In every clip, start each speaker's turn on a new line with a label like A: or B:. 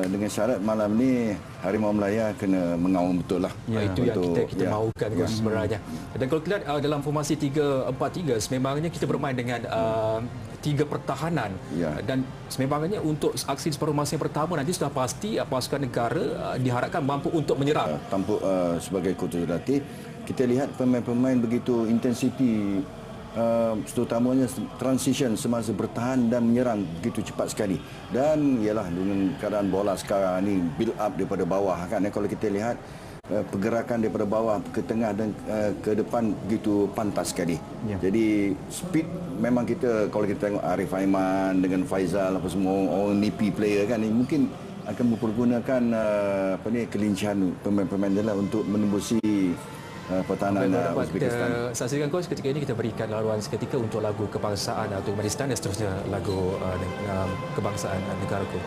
A: dengan syarat malam ni Harimau Melaya kena mengawal betul lah.
B: Ya, itu yang kita mahukan sebenarnya. Dan kalau kita lihat dalam formasi 3-4-3 sememangnya kita bermain dengan 3 pertahanan dan sememangnya untuk aksi separuh masa yang pertama nanti sudah pasti pasukan negara diharapkan mampu untuk menyerang.
A: Tanpa sebagai coach latih, kita lihat pemain-pemain begitu intensiti, terutamanya transition semasa bertahan dan menyerang begitu cepat sekali. Dan ialah dengan keadaan bola sekarang ni build up daripada bawah kan, kalau kita lihat pergerakan daripada bawah ke tengah dan ke depan begitu pantas sekali. Jadi speed memang kita, kalau kita tengok Arif Aiman dengan Faizal apa semua orang nipi player kan, ni mungkin akan mempergunakan kelincahan pemain-pemain dia lah untuk menembusi pertahanan Uzbekistan.
B: Kita saksikan coach, ketika ini kita berikan laluan seketika untuk lagu kebangsaan Turkmenistan dan seterusnya lagu kebangsaan negaraku.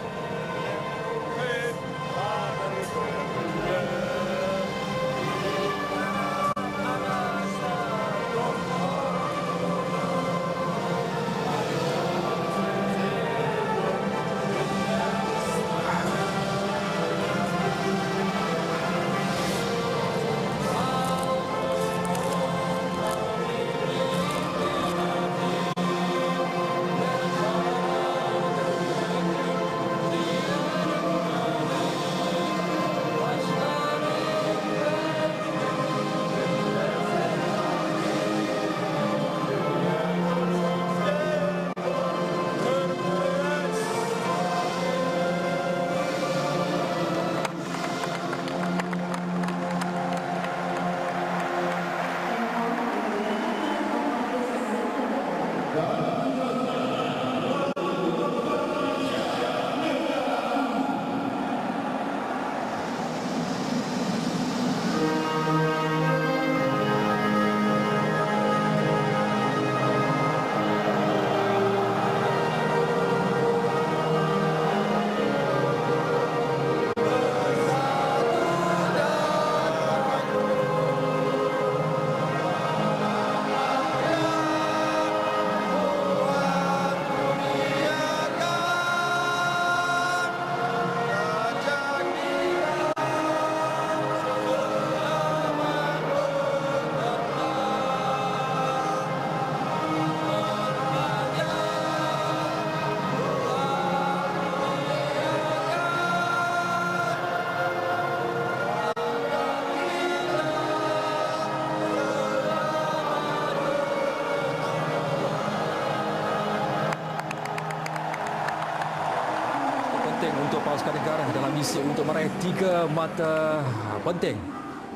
B: Untuk pasukan negara dalam misi untuk meraih 3 mata penting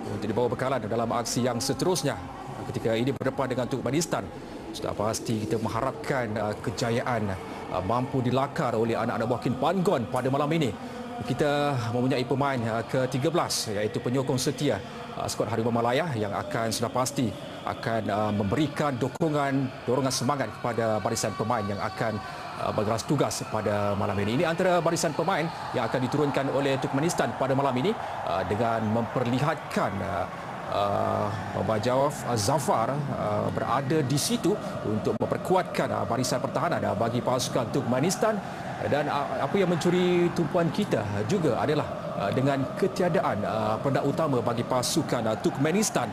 B: untuk dibawa bekalan dalam aksi yang seterusnya. Ketika ini berdepan dengan Turkmenistan, sudah pasti kita mengharapkan kejayaan mampu dilakar oleh anak-anak Wakin Panggon pada malam ini. Kita mempunyai pemain ke-13 iaitu penyokong setia skuad Harimau Malaya yang akan sudah pasti akan memberikan dorongan semangat kepada barisan pemain yang akan bergeras tugas pada malam ini. Ini antara barisan pemain yang akan diturunkan oleh Turkmenistan pada malam ini dengan memperlihatkan Bajawaf Zafar berada di situ untuk memperkuatkan barisan pertahanan bagi pasukan Turkmenistan. Dan apa yang mencuri tumpuan kita juga adalah dengan ketiadaan peledak utama bagi pasukan Turkmenistan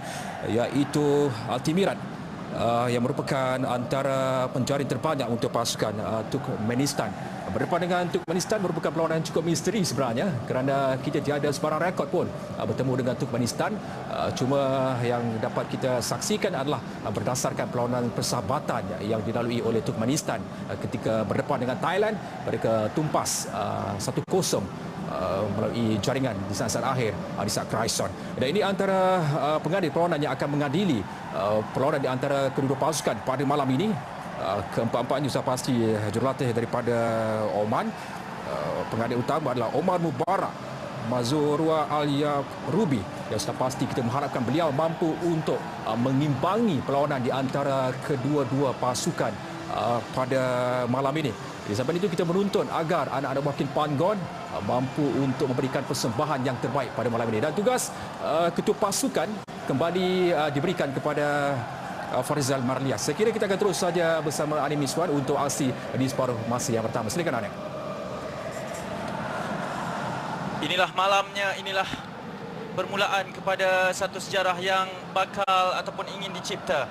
B: iaitu Altimiran yang merupakan antara penjaring terbanyak untuk pasukan Turkmenistan. Berdepan dengan Turkmenistan merupakan perlawanan cukup misteri sebenarnya kerana kita tiada sebarang rekod pun bertemu dengan Turkmenistan. Cuma yang dapat kita saksikan adalah berdasarkan perlawanan persahabatan yang dilalui oleh Turkmenistan ketika berdepan dengan Thailand. Mereka tumpas 1-0 melalui jaringan di saat-saat akhir di saat Kraison. Dan ini antara pengadil perlawanan yang akan mengadili perlawanan di antara kedua pasukan pada malam ini. Keempat-empatnya sudah pasti jurulatih daripada Oman. Pengadil utama adalah Omar Mubarak Mazurua Alia Rubi, dan sudah pasti kita mengharapkan beliau mampu untuk mengimbangi perlawanan di antara kedua-dua pasukan pada malam ini. Di samping itu kita menuntut agar anak-anak Wakin Panggon mampu untuk memberikan persembahan yang terbaik pada malam ini. Dan tugas ketua pasukan kembali diberikan kepada Farizal Marlias. Saya kira kita akan terus saja bersama Anim Miswan untuk aksi di separuh masa yang pertama. Silakan Anim.
C: Inilah malamnya, inilah permulaan kepada satu sejarah yang bakal ataupun ingin dicipta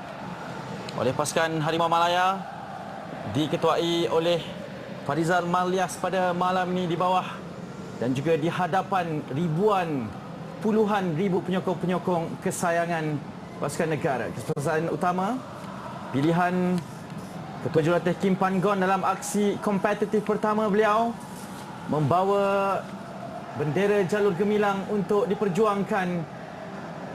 C: oleh pasukan Harimau Malaya, diketuai oleh Farizal Malias pada malam ini di bawah dan juga di hadapan ribuan, puluhan ribu penyokong-penyokong kesayangan pasukan negara. Keputusan utama pilihan Ketua Jurulatih Kim Pan Gon dalam aksi kompetitif pertama beliau membawa bendera jalur gemilang untuk diperjuangkan,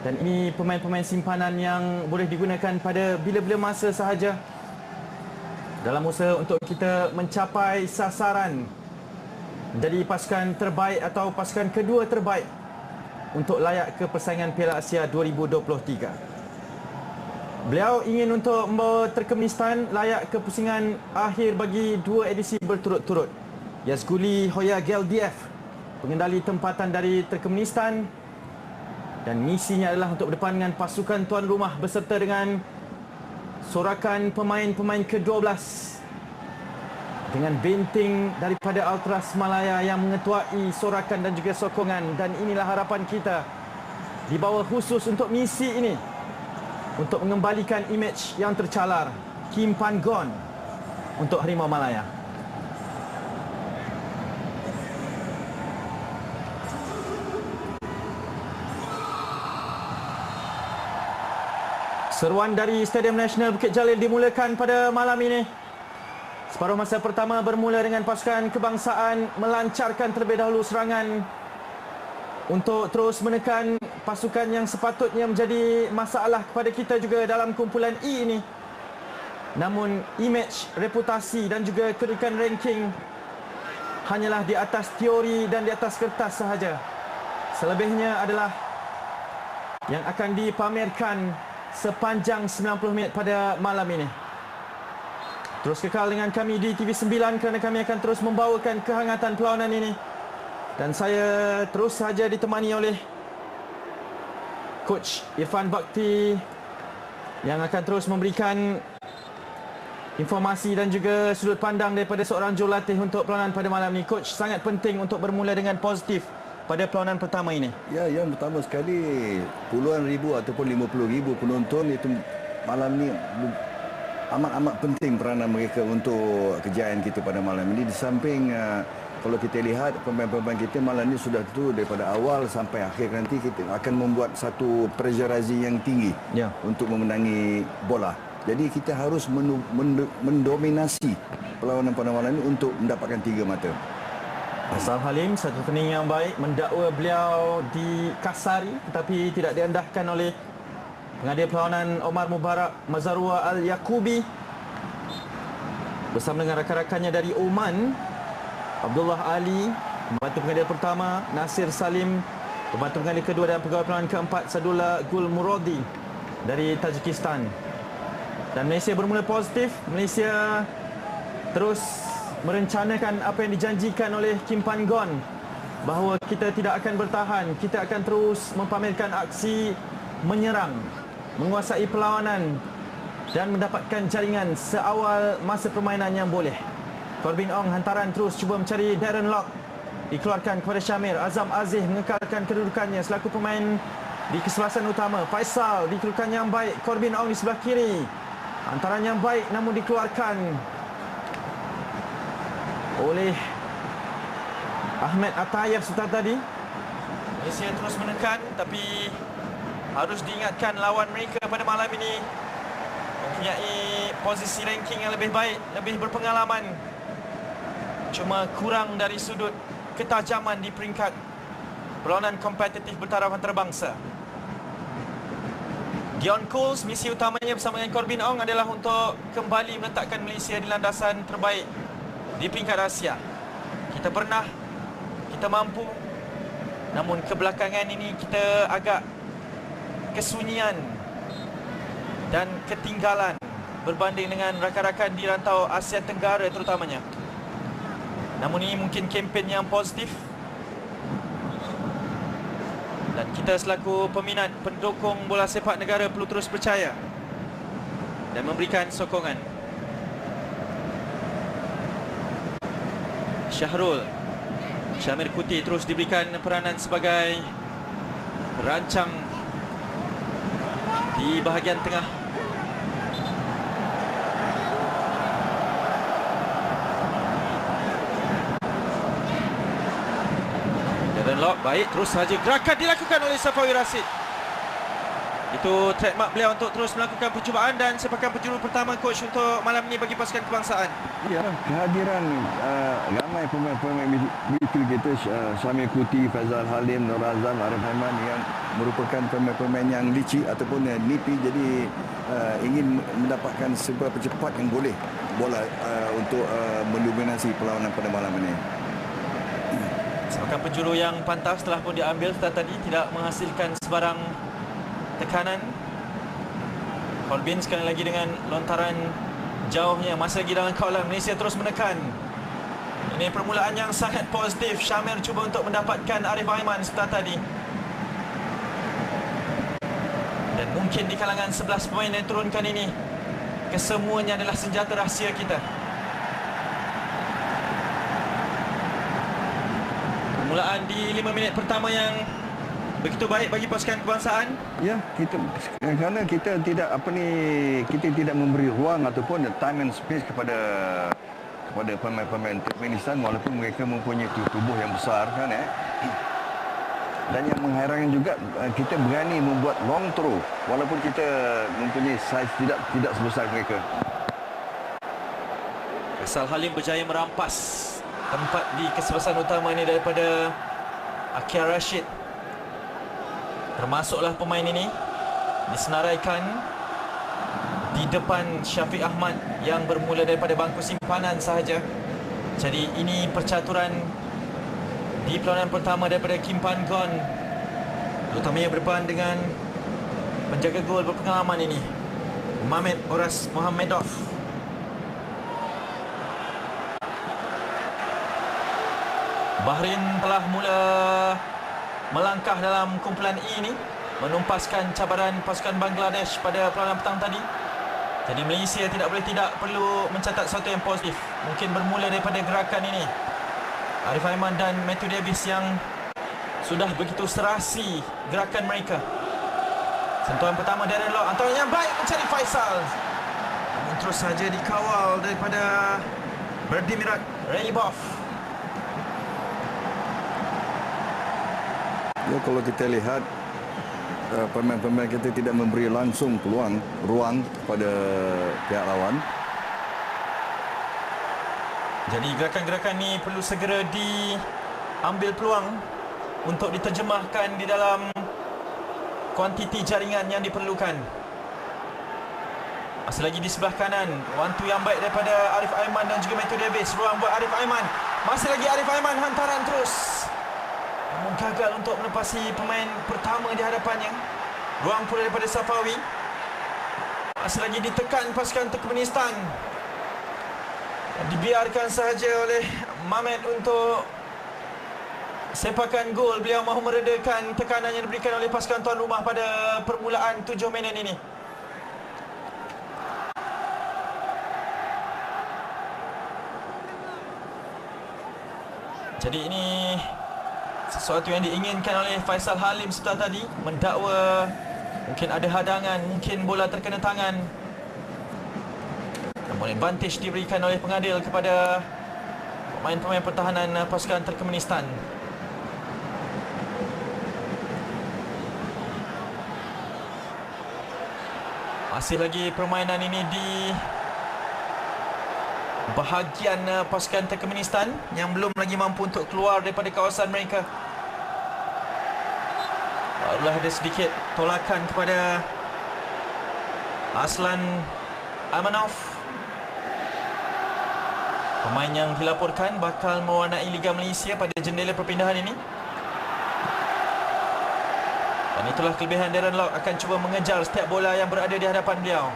C: dan ini pemain-pemain simpanan yang boleh digunakan pada bila-bila masa sahaja dalam usaha untuk kita mencapai sasaran menjadi pasukan terbaik atau pasukan kedua terbaik untuk layak ke persaingan Piala Asia 2023. Beliau ingin untuk membawa Turkmenistan layak ke pusingan akhir bagi 2 edisi berturut-turut. Yazguli Hoyagaldiev, pengendali tempatan dari Turkmenistan, dan misinya adalah untuk berdepan dengan pasukan tuan rumah beserta dengan sorakan pemain-pemain ke-12 dengan benteng daripada Ultras Malaya yang mengetuai sorakan dan juga sokongan. Dan inilah harapan kita di bawah khusus untuk misi ini, untuk mengembalikan imej yang tercalar Kim Pan Gon untuk Harimau Malaya. Seruan dari Stadium Nasional Bukit Jalil dimulakan pada malam ini. Separuh masa pertama bermula dengan pasukan kebangsaan melancarkan terlebih dahulu serangan untuk terus menekan pasukan yang sepatutnya menjadi masalah kepada kita juga dalam kumpulan E ini. Namun imej, reputasi dan juga kedudukan ranking hanyalah di atas teori dan di atas kertas sahaja. Selebihnya adalah yang akan dipamerkan sepanjang 90 minit pada malam ini. Terus kekal dengan kami di TV9 kerana kami akan terus membawakan kehangatan perlawanan ini. Dan saya terus sahaja ditemani oleh Coach Irfan Bakti yang akan terus memberikan informasi dan juga sudut pandang daripada seorang jurulatih untuk perlawanan pada malam ini. Coach, sangat penting untuk bermula dengan positif pada perlawanan pertama ini.
A: Ya, yang pertama sekali puluhan ribu ataupun 50,000 penonton itu malam ni amat-amat penting peranan mereka untuk kejayaan kita pada malam ini. Di samping kalau kita lihat pemain-pemain kita malam ini sudah tentu daripada awal sampai akhir nanti kita akan membuat satu pressurasi yang tinggi untuk memenangi bola. Jadi kita harus mendominasi perlawanan pada malam ini untuk mendapatkan 3 mata.
C: Asal Halim, satu pening yang baik, mendakwa beliau dikasari tetapi tidak diendahkan oleh pengadil perlawanan Omar Mubarak Mazarua Al-Yaqubi bersama dengan rakan-rakannya dari Oman, Abdullah Ali, pembantu pengadil pertama, Nasir Salim, pembantu pengadil kedua, dan pegawai perlawanan keempat Sadullah Gul Muradi dari Tajikistan. Dan Malaysia bermula positif. Malaysia terus merencanakan apa yang dijanjikan oleh Kim Pan Gon, bahawa kita tidak akan bertahan, kita akan terus mempamerkan aksi menyerang, menguasai perlawanan dan mendapatkan jaringan seawal masa permainan yang boleh. Corbin Ong hantaran terus cuba mencari Darren Lock, dikeluarkan kepada Syamir. Azam Aziz mengekalkan kedudukannya selaku pemain di kesebelasan utama. Faisal dikeluarkan yang baik, Corbin Ong di sebelah kiri, hantaran yang baik namun dikeluarkan oleh Ahmed Atayef sebentar tadi. Malaysia terus menekan, tapi harus diingatkan lawan mereka pada malam ini mempunyai posisi ranking yang lebih baik, lebih berpengalaman. Cuma kurang dari sudut ketajaman di peringkat perlawanan kompetitif bertaraf antarabangsa. Dion Coles, misi utamanya bersama dengan Corbin Ong adalah untuk kembali meletakkan Malaysia di landasan terbaik di peringkat Asia. Kita pernah, kita mampu, namun kebelakangan ini kita agak kesunyian dan ketinggalan berbanding dengan rakan-rakan di rantau Asia Tenggara terutamanya. Namun ini mungkin kempen yang positif dan kita selaku peminat, pendukung bola sepak negara perlu terus percaya dan memberikan sokongan. Syahrul Syamir Kuti terus diberikan peranan sebagai perancang di bahagian tengah. Darren Lock, baik, terus saja gerakan dilakukan oleh Safawi Rashid. Itu trademark beliau untuk terus melakukan percubaan, dan sepakan penjuru pertama coach untuk malam ini bagi pasukan kebangsaan.
A: Ya, kehadiran ramai pemain-pemain midfield kita, Syamir Kuti, Faizal Halim, Nur Azam, Arif Aiman yang merupakan pemain-pemain yang licik ataupun nipi, jadi ingin mendapatkan seberapa cepat yang boleh bola untuk mendominasi perlawanan pada malam ini.
C: Sepakan penjuru yang pantas telah pun diambil tadi, tidak menghasilkan sebarang tekanan. Corbin sekali lagi dengan lontaran jauhnya, masih lagi dalam kawalan. Malaysia terus menekan. Ini permulaan yang sangat positif. Syamir cuba untuk mendapatkan Arif Aiman setelah tadi, dan mungkin di kalangan 11 pemain yang turunkan ini, kesemuanya adalah senjata rahsia kita. Permulaan di 5 minit pertama yang begitu baik bagi pasukan kebangsaan.
A: Ya, kerana kita tidak memberi ruang ataupun time and space kepada pemain-pemain Turkmenistan, walaupun mereka mempunyai tubuh yang besar kan. Dan yang menghairankan juga, kita berani membuat long throw walaupun kita mempunyai saiz tidak sebesar mereka.
C: Faisal Halim berjaya merampas tempat di kesebelasan utama ini daripada Akia Rashid. Termasuklah pemain ini disenaraikan di depan Syafiq Ahmad yang bermula daripada bangku simpanan sahaja. Jadi ini percaturan di perlawanan pertama daripada Kim Pan Gon, terutamanya berdepan dengan penjaga gol berpengalaman ini, Mamet Oras Mohamedov. Bahrain telah mula melangkah dalam kumpulan E ini, menumpaskan cabaran pasukan Bangladesh pada perlawanan petang tadi. Jadi Malaysia tidak perlu mencatat sesuatu yang positif. Mungkin bermula daripada gerakan ini, Arif Aiman dan Matthew Davis yang sudah begitu serasi gerakan mereka. Sentuhan pertama Darren Lock, antara yang baik mencari Faisal, namun terus saja dikawal daripada Berdimirak Reibov.
A: Ya, kalau kita lihat pemain-pemain kita tidak memberi langsung ruang kepada pihak lawan.
C: Jadi gerakan-gerakan ini perlu segera diambil peluang untuk diterjemahkan di dalam kuantiti jaringan yang diperlukan. Masih lagi di sebelah kanan, wantu yang baik daripada Arif Aiman dan juga Matthew Davis. Ruang buat Arif Aiman. Masih lagi Arif Aiman, hantaran terus, namun gagal untuk menepasi pemain pertama di hadapannya. Ruang pula daripada Safawi. Masih lagi ditekan pasukan Turkmenistan. Dibiarkan sahaja oleh Mamet untuk sepakan gol. Beliau mahu meredakan tekanan yang diberikan oleh pasukan tuan rumah pada permulaan 7 minit ini. Jadi ini sesuatu yang diinginkan oleh Faisal Halim setelah tadi, mendakwa mungkin ada hadangan, mungkin bola terkena tangan. Namun advantage diberikan oleh pengadil kepada pemain-pemain pertahanan pasukan Turkmenistan. Masih lagi permainan ini di bahagian pasukan Turkmenistan yang belum lagi mampu untuk keluar daripada kawasan mereka. Barulah ada sedikit tolakan kepada Aslan Amanov, pemain yang dilaporkan bakal mewarnai Liga Malaysia pada jendela perpindahan ini. Dan itulah kelebihan Darren Lock, akan cuba mengejar setiap bola yang berada di hadapan beliau.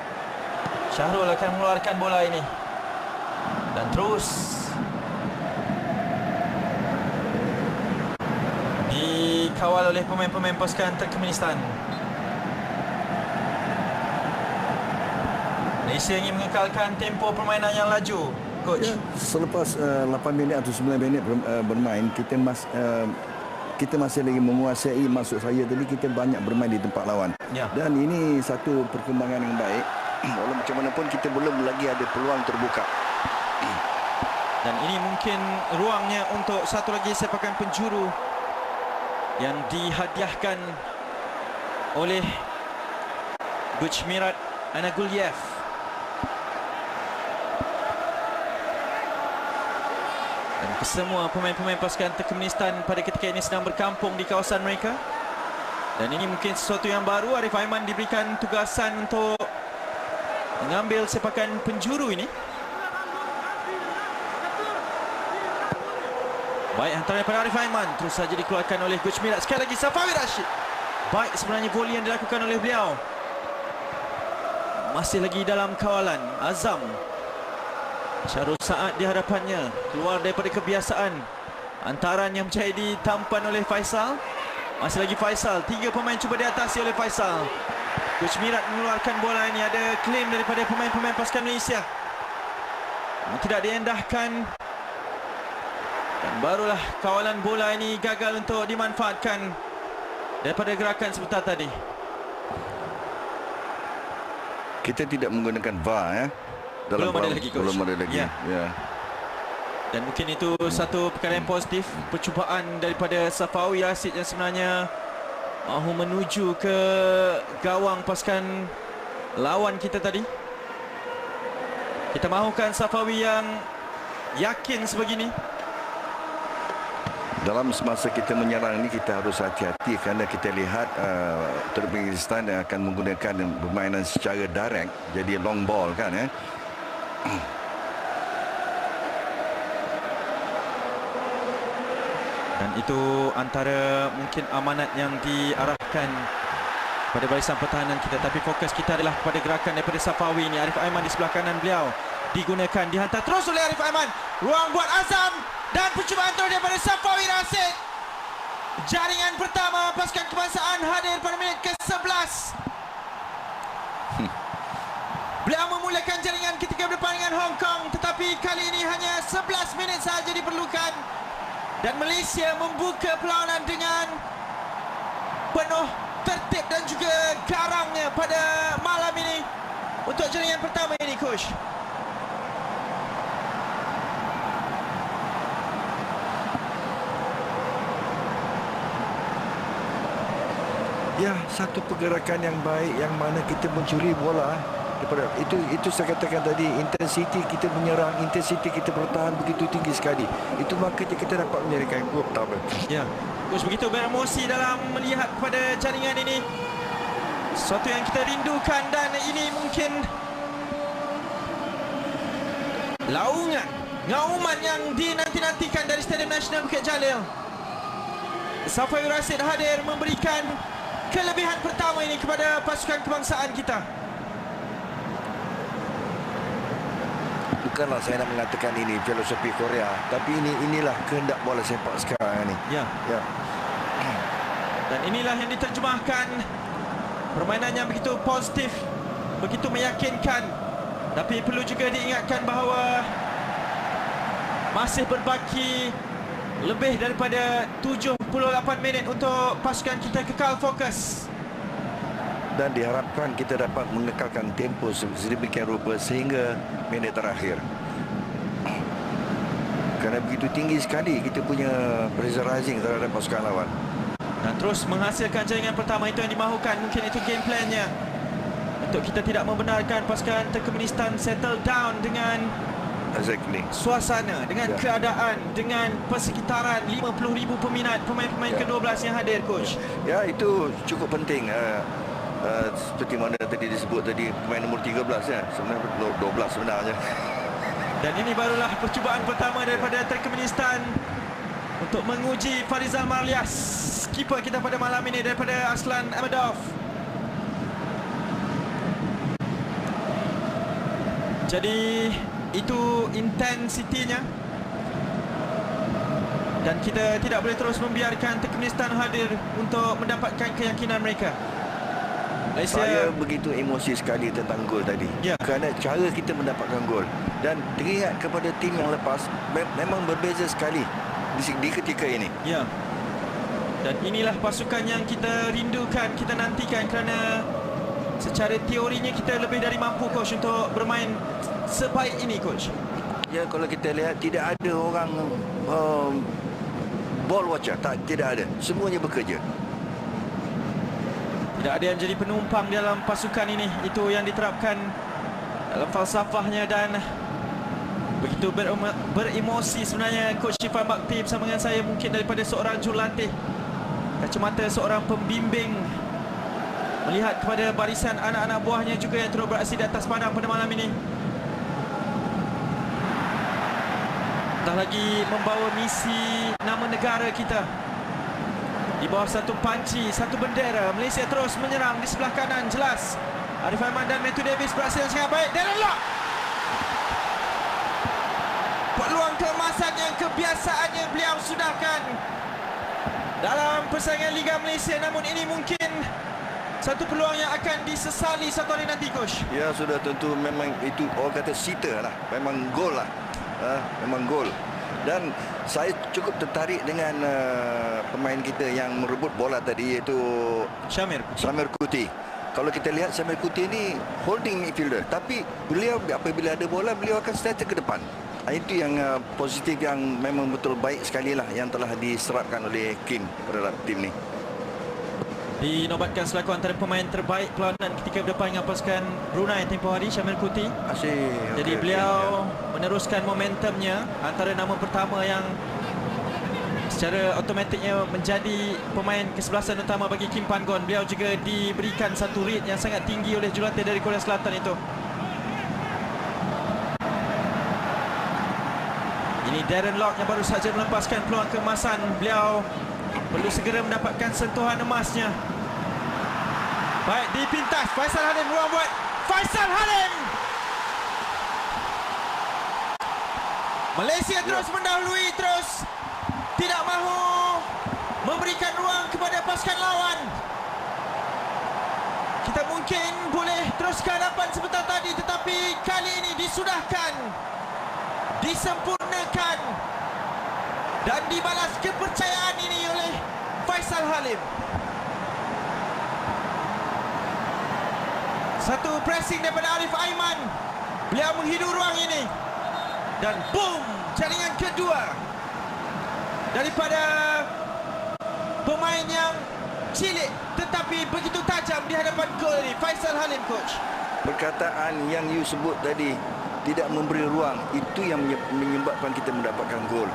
C: Syahrul akan mengeluarkan bola ini, dan terus dikawal oleh pemain-pemain pasukan Turkmenistan. Malaysia ingin mengekalkan tempo permainan yang laju. Coach?
A: Ya, selepas 8 minit atau 9 minit bermain, kita masih lagi menguasai. Maksud saya tadi, kita banyak bermain di tempat lawan.
C: Ya.
A: Dan ini satu perkembangan yang baik. Walau macam mana pun, kita belum lagi ada peluang terbuka.
C: Dan ini mungkin ruangnya untuk satu lagi sepakan penjuru yang dihadiahkan oleh Guchmirat Anaguliev. Dan kesemua pemain-pemain pasukan Turkmenistan pada ketika ini sedang berkampung di kawasan mereka. Dan ini mungkin sesuatu yang baru. Arif Aiman diberikan tugasan untuk mengambil sepakan penjuru ini. Baik, hantaran daripada Arif Aiman terus saja dikeluarkan oleh Guchmirat. Sekali lagi Safawi Rashid. Baik sebenarnya volley yang dilakukan oleh beliau. Masih lagi dalam kawalan Azam. Syarul Saad di hadapannya, keluar daripada kebiasaan. Antaran yang percaya ditampan oleh Faisal. Masih lagi Faisal, 3 pemain cuba diatasi oleh Faisal. Guchmirat mengeluarkan bola ini. Ada klaim daripada pemain-pemain pasukan Malaysia. Tidak diendahkan. Dan barulah kawalan bola ini gagal untuk dimanfaatkan daripada gerakan sebentar tadi.
A: Kita tidak menggunakan VAR, ya.
C: Belum ada lagi, Coach.
A: Belum ada lagi.
C: Ya.
A: Ya.
C: Dan mungkin itu satu perkara yang positif. Percubaan daripada Safawi Rashid yang sebenarnya mahu menuju ke gawang pasukan lawan kita tadi. Kita mahukan Safawi yang yakin sebegini.
A: Dalam semasa kita menyerang ini, kita harus hati-hati kerana kita lihat Turkmenistan akan menggunakan permainan secara direct, jadi long ball kan, ya.
C: Dan itu antara mungkin amanat yang diarahkan pada barisan pertahanan kita. Tapi fokus kita adalah kepada gerakan daripada Safawi ini. Arif Aiman di sebelah kanan beliau digunakan, dihantar terus oleh Arif Aiman. Ruang buat Azam dan percubaan terus daripada Safawi Rashid. Jaringan pertama pasukan kebangsaan hadir pada minit ke-11. Beliau memulakan jaringan ketika berdepan dengan Hong Kong, tetapi kali ini hanya 11 minit sahaja diperlukan. Dan Malaysia membuka perlawanan dengan penuh tertib dan juga garangnya pada malam ini untuk jaringan pertama ini, Coach.
A: Ya, satu pergerakan yang baik yang mana kita mencuri bola daripada itu saya katakan tadi, intensiti kita menyerang, intensiti kita bertahan begitu tinggi sekali. Itu makanya kita dapat menyerikan gol pertama.
C: Ya, Coach begitu beremosi dalam melihat pada jaringan ini. Sesuatu yang kita rindukan, dan ini mungkin ngauman yang dinanti-nantikan dari Stadium Nasional Bukit Jalil. Safawi Rashid hadir memberikan kelebihan pertama ini kepada pasukan kebangsaan kita.
A: Bukanlah saya nak mengatakan ini filosofi Korea, tapi inilah kehendak bola sepak sekarang ini.
C: Ya.
A: Ya.
C: Dan inilah yang diterjemahkan, permainan yang begitu positif, begitu meyakinkan. Tapi perlu juga diingatkan bahawa masih berbaki lebih daripada 78 minit untuk pasukan kita kekal fokus.
A: Dan diharapkan kita dapat mengekalkan tempo sedemikian rupa sehingga minit terakhir. Kerana begitu tinggi sekali kita punya pressurizing terhadap pasukan lawan.
C: Dan terus menghasilkan jaringan pertama, itu yang dimahukan. Mungkin itu game plan-nya, untuk kita tidak membenarkan pasukan Turkmenistan settle down dengan suasana, dengan keadaan, dengan persekitaran 50,000 peminat, pemain-pemain ke-12 yang hadir, Coach.
A: Ya, itu cukup penting. Seperti mana tadi disebut tadi, pemain nombor 13 ya, sebenarnya 12 sebenarnya.
C: Dan ini barulah percubaan pertama daripada Turkmenistan untuk menguji Farizal Marlias, keeper kita pada malam ini daripada Aslan Ahmedov. Jadi itu intensitinya, dan kita tidak boleh terus membiarkan Turkmenistan hadir untuk mendapatkan keyakinan mereka. Malaysia.
A: Saya begitu emosi sekali tentang gol tadi.
C: Ya.
A: Kerana cara kita mendapatkan gol. Dan teringat kepada tim yang lepas, memang berbeza sekali di ketika ini.
C: Ya. Dan inilah pasukan yang kita rindukan, kita nantikan, kerana secara teorinya kita lebih dari mampu, coach, untuk bermain sebaik ini, coach.
A: Ya, kalau kita lihat tidak ada orang ball watcher, tidak ada. Semuanya bekerja.
C: Tidak ada yang jadi penumpang dalam pasukan ini. Itu yang diterapkan dalam falsafahnya, dan begitu beremosi sebenarnya Coach Irfan Bakti bersama dengan saya, mungkin daripada seorang jurulatih, kacamata seorang pembimbing, melihat kepada barisan anak-anak buahnya juga yang terus beraksi di atas padang pada malam ini. Dah lagi membawa misi nama negara kita di bawah satu panci, satu bendera. Malaysia terus menyerang di sebelah kanan, jelas Arif Aiman dan Matthew Davis beraksi dengan sangat baik. Darren Lock, peluang keemasan yang kebiasaannya beliau sudahkan dalam persaingan Liga Malaysia. Namun ini mungkin satu peluang yang akan disesali satu hari nanti, coach.
A: Ya, sudah tentu memang itu orang kata sita lah. Memang gol lah. Memang gol. Dan saya cukup tertarik dengan pemain kita yang merebut bola tadi, iaitu Syamir Kuti. Kalau kita lihat, Syamir Kuti ini holding midfielder, tapi beliau apabila ada bola, beliau akan sentiasa ke depan. Itu yang positif, yang memang betul baik sekali lah, yang telah diserapkan oleh Kim pada tim ni.
C: Dinobatkan selaku antara pemain terbaik perlawanan ketika berdepan dengan pasukan Brunei tempoh hari, Syamir Kuti.
A: Asyik.
C: Jadi beliau meneruskan momentumnya, antara nama pertama yang secara automatiknya menjadi pemain kesebelasan utama bagi Kim Pan-gon. Beliau juga diberikan satu rate yang sangat tinggi oleh jurulatih dari Korea Selatan itu. Ini Darren Lock yang baru saja melepaskan peluang keemasan. Beliau perlu segera mendapatkan sentuhan emasnya. Baik, dipintas Faisal Halim, ruang buat Faisal Halim. Malaysia terus mendahului, terus tidak mahu memberikan ruang kepada pasukan lawan. Kita mungkin boleh teruskan hadapan sebentar tadi, tetapi kali ini disudahkan, disempurnakan dan dibalas kepercayaan ini oleh Faisal Halim. Satu pressing daripada Arif Aiman. Beliau menghidu ruang ini. Dan boom, jaringan kedua daripada pemain yang cilik tetapi begitu tajam di hadapan gol ini, Faisal Halim, coach.
A: Perkataan yang you sebut tadi, tidak memberi ruang, itu yang menyebabkan kita mendapatkan gol.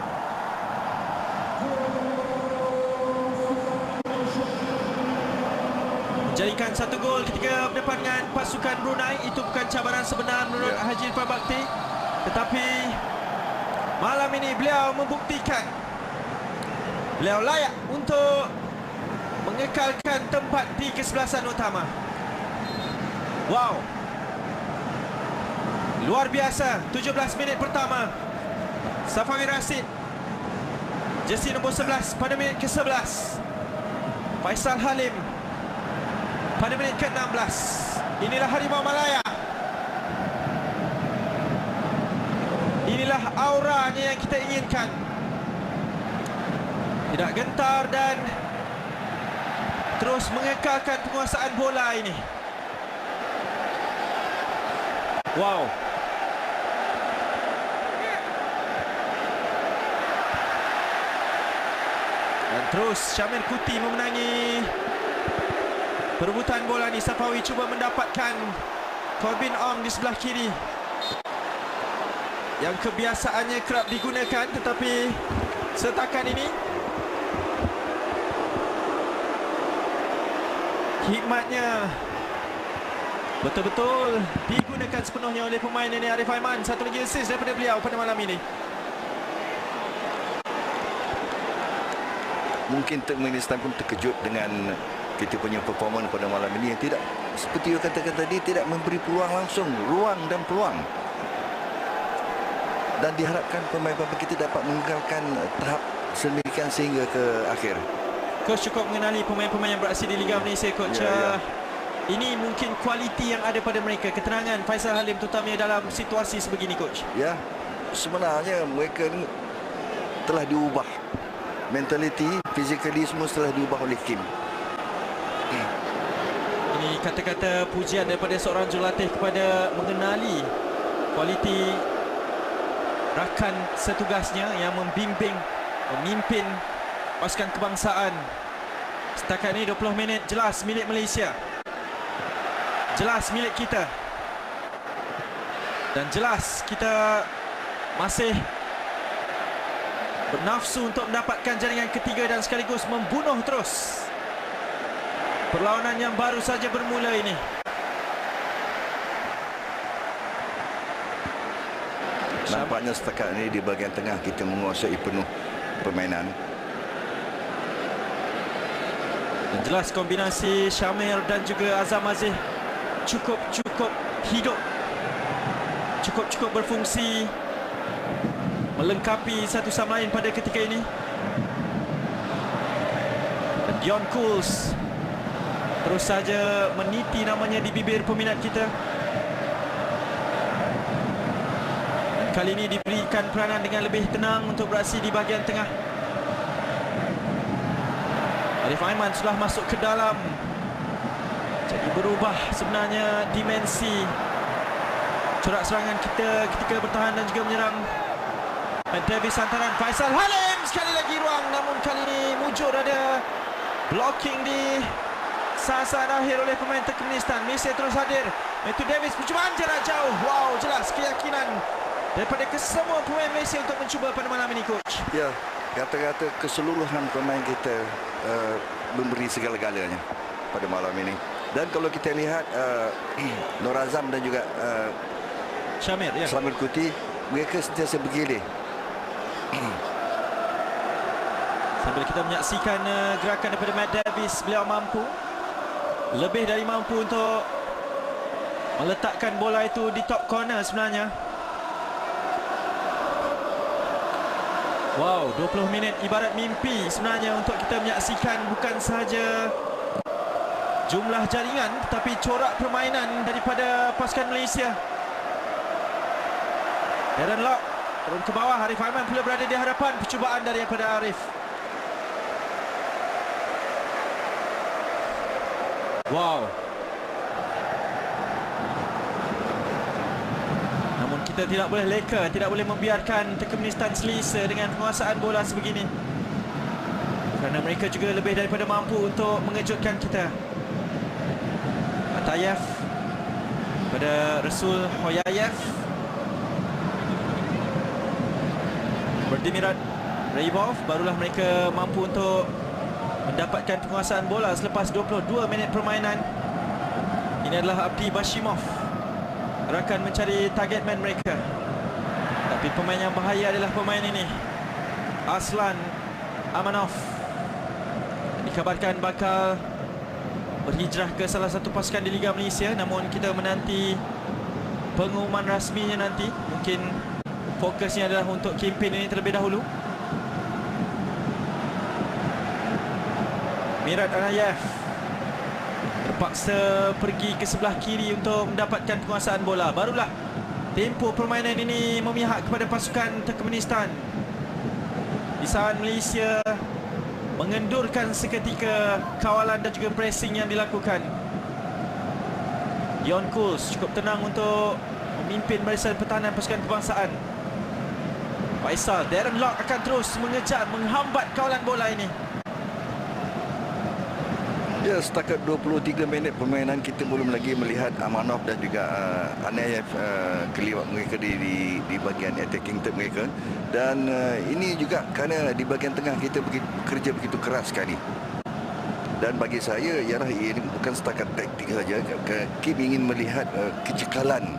C: Menjadikan satu gol ketika berdepan dengan pasukan Brunei, itu bukan cabaran sebenar menurut Haji Irfan Bakti. Tetapi malam ini beliau membuktikan beliau layak untuk mengekalkan tempat di kesebelasan utama. Wow, luar biasa. 17 minit pertama, Safawi Rashid, jersey nombor 11 pada minit ke-11. Faisal Halim pada minit ke-16. Inilah Harimau Malaya. Inilah auranya yang kita inginkan. Tidak gentar dan terus mengekalkan penguasaan bola ini. Wow. Dan terus Syamir Kuti memenangi perebutan bola ni. Safawi cuba mendapatkan Corbin Ong di sebelah kiri yang kebiasaannya kerap digunakan, tetapi setakat ini hikmatnya betul-betul digunakan sepenuhnya oleh pemain ini, Arif Aiman. Satu lagi assist daripada beliau pada malam ini.
A: Mungkin Turkmenistan pun terkejut dengan kita punya performance pada malam ini yang tidak, seperti you katakan tadi, tidak memberi peluang langsung, ruang dan peluang. Dan diharapkan pemain-pemain kita dapat mengekalkan tahap sedemikian sehingga ke akhir.
C: Coach cukup mengenali pemain-pemain yang beraksi di Liga Malaysia, Coach.
D: Ini mungkin kualiti yang ada pada mereka, keterangan Faisal Halim terutamanya dalam situasi sebegini, coach.
A: Ya, sebenarnya mereka ni telah diubah. Mentaliti, physically semua telah diubah oleh Kim.
D: Ini kata-kata pujian daripada seorang jurulatih kepada mengenali kualiti rakan setugasnya yang membimbing, memimpin pasukan kebangsaan. Setakat ini 20 minit jelas milik Malaysia. Jelas milik kita. Dan jelas kita masih bernafsu untuk mendapatkan jaringan ketiga dan sekaligus membunuh terus perlawanan yang baru saja bermula ini.
A: Nampaknya setakat ini di bahagian tengah kita menguasai penuh permainan.
D: Dan jelas kombinasi Syamir dan juga Azam Aziz cukup hidup, cukup berfungsi, melengkapi satu sama lain pada ketika ini. Dan Dion Cools terus saja meniti namanya di bibir peminat kita. Dan kali ini diberikan peranan dengan lebih tenang untuk beraksi di bahagian tengah. Arif Aiman sudah masuk ke dalam. Jadi berubah sebenarnya dimensi corak serangan kita ketika bertahan dan juga menyerang. Matt Davis hantaran Faisal Halim, sekali lagi ruang, namun kali ini mujur ada blocking di sasaran akhir oleh pemain Turkmenistan. Malaysia terus hadir. Matthew Davis percubaan jarak jauh. Wow, jelas keyakinan daripada kesemua pemain Malaysia untuk mencuba pada malam ini, coach.
A: Ya, kata-kata keseluruhan pemain kita memberi segala-galanya pada malam ini. Dan kalau kita lihat Nur Azam dan juga
D: Syamir, ya.
A: Selamat Kuti, mereka sentiasa bergilir.
D: Sambil kita menyaksikan gerakan daripada Matt Davis, beliau mampu, lebih dari mampu untuk meletakkan bola itu di top corner sebenarnya. Wow, 20 minit ibarat mimpi sebenarnya untuk kita menyaksikan bukan sahaja jumlah jaringan tetapi corak permainan daripada pasukan Malaysia. Darren Lock turun ke bawah, Arif Aiman pula berada di hadapan. Percubaan daripada Arif. Wow. Namun kita tidak boleh leka, tidak boleh membiarkan Turkmenistan selesa dengan penguasaan bola sebegini. Kerana mereka juga lebih daripada mampu untuk mengejutkan kita. Atayev pada Rasul Hoyayev. Berdimirat Raibov, barulah mereka mampu untuk mendapatkan penguasaan bola selepas 22 minit permainan. Ini adalah Abdi Bashimov, rakan mencari target man mereka. Tapi pemain yang bahaya adalah pemain ini, Aslan Amanov. Dikabarkan bakal berhijrah ke salah satu pasukan di Liga Malaysia. Namun kita menanti pengumuman rasminya nanti. Mungkin fokusnya adalah untuk kempen ini terlebih dahulu. Mirat Anayev terpaksa pergi ke sebelah kiri untuk mendapatkan penguasaan bola. Barulah tempo permainan ini memihak kepada pasukan Turkmenistan. Di saat Malaysia mengendurkan seketika kawalan dan juga pressing yang dilakukan. Dion Cools cukup tenang untuk memimpin barisan pertahanan pasukan kebangsaan. Faisal, Darren Lock akan terus mengejar, menghambat kawalan bola ini.
A: Ya, setakat 23 minit permainan kita belum lagi melihat Amanov dan juga Anayev keliwat mereka di bahagian attacking third mereka. Dan ini juga kerana di bahagian tengah kita bekerja begitu keras sekali. Dan bagi saya ialah ini bukan setakat taktik saja. Kim ingin melihat kecekalan,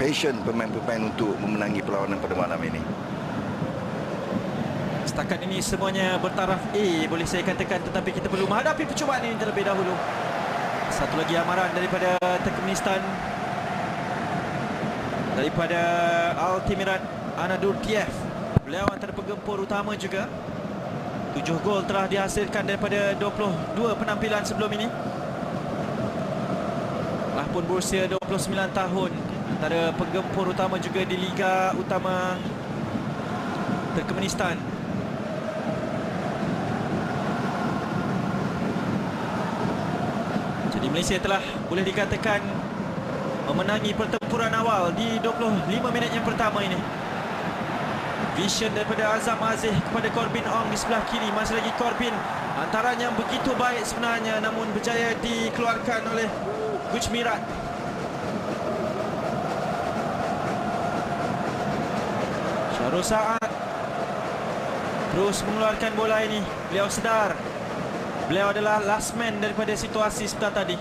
A: passion pemain-pemain untuk memenangi perlawanan pada malam ini.
D: Setakat ini semuanya bertaraf A, boleh saya katakan, tetapi kita perlu menghadapi percubaan ini terlebih dahulu. Satu lagi amaran daripada Turkmenistan, daripada Altimirat Anadurdiev. Beliau antara penggempur utama juga. 7 gol telah dihasilkan daripada 22 penampilan sebelum ini. telah pun berusia 29 tahun, antara penggempur utama juga di Liga Utama Turkmenistan. Jadi Malaysia telah boleh dikatakan memenangi pertempuran awal di 25 minit yang pertama ini. Vision daripada Azam Aziz kepada Corbin Ong di sebelah kiri. Masih lagi Corbin, hantaran yang begitu baik sebenarnya, namun berjaya dikeluarkan oleh Gujmirat. Syahrul Saad terus mengeluarkan bola ini. Beliau sedar beliau adalah last man daripada situasi sebentar tadi.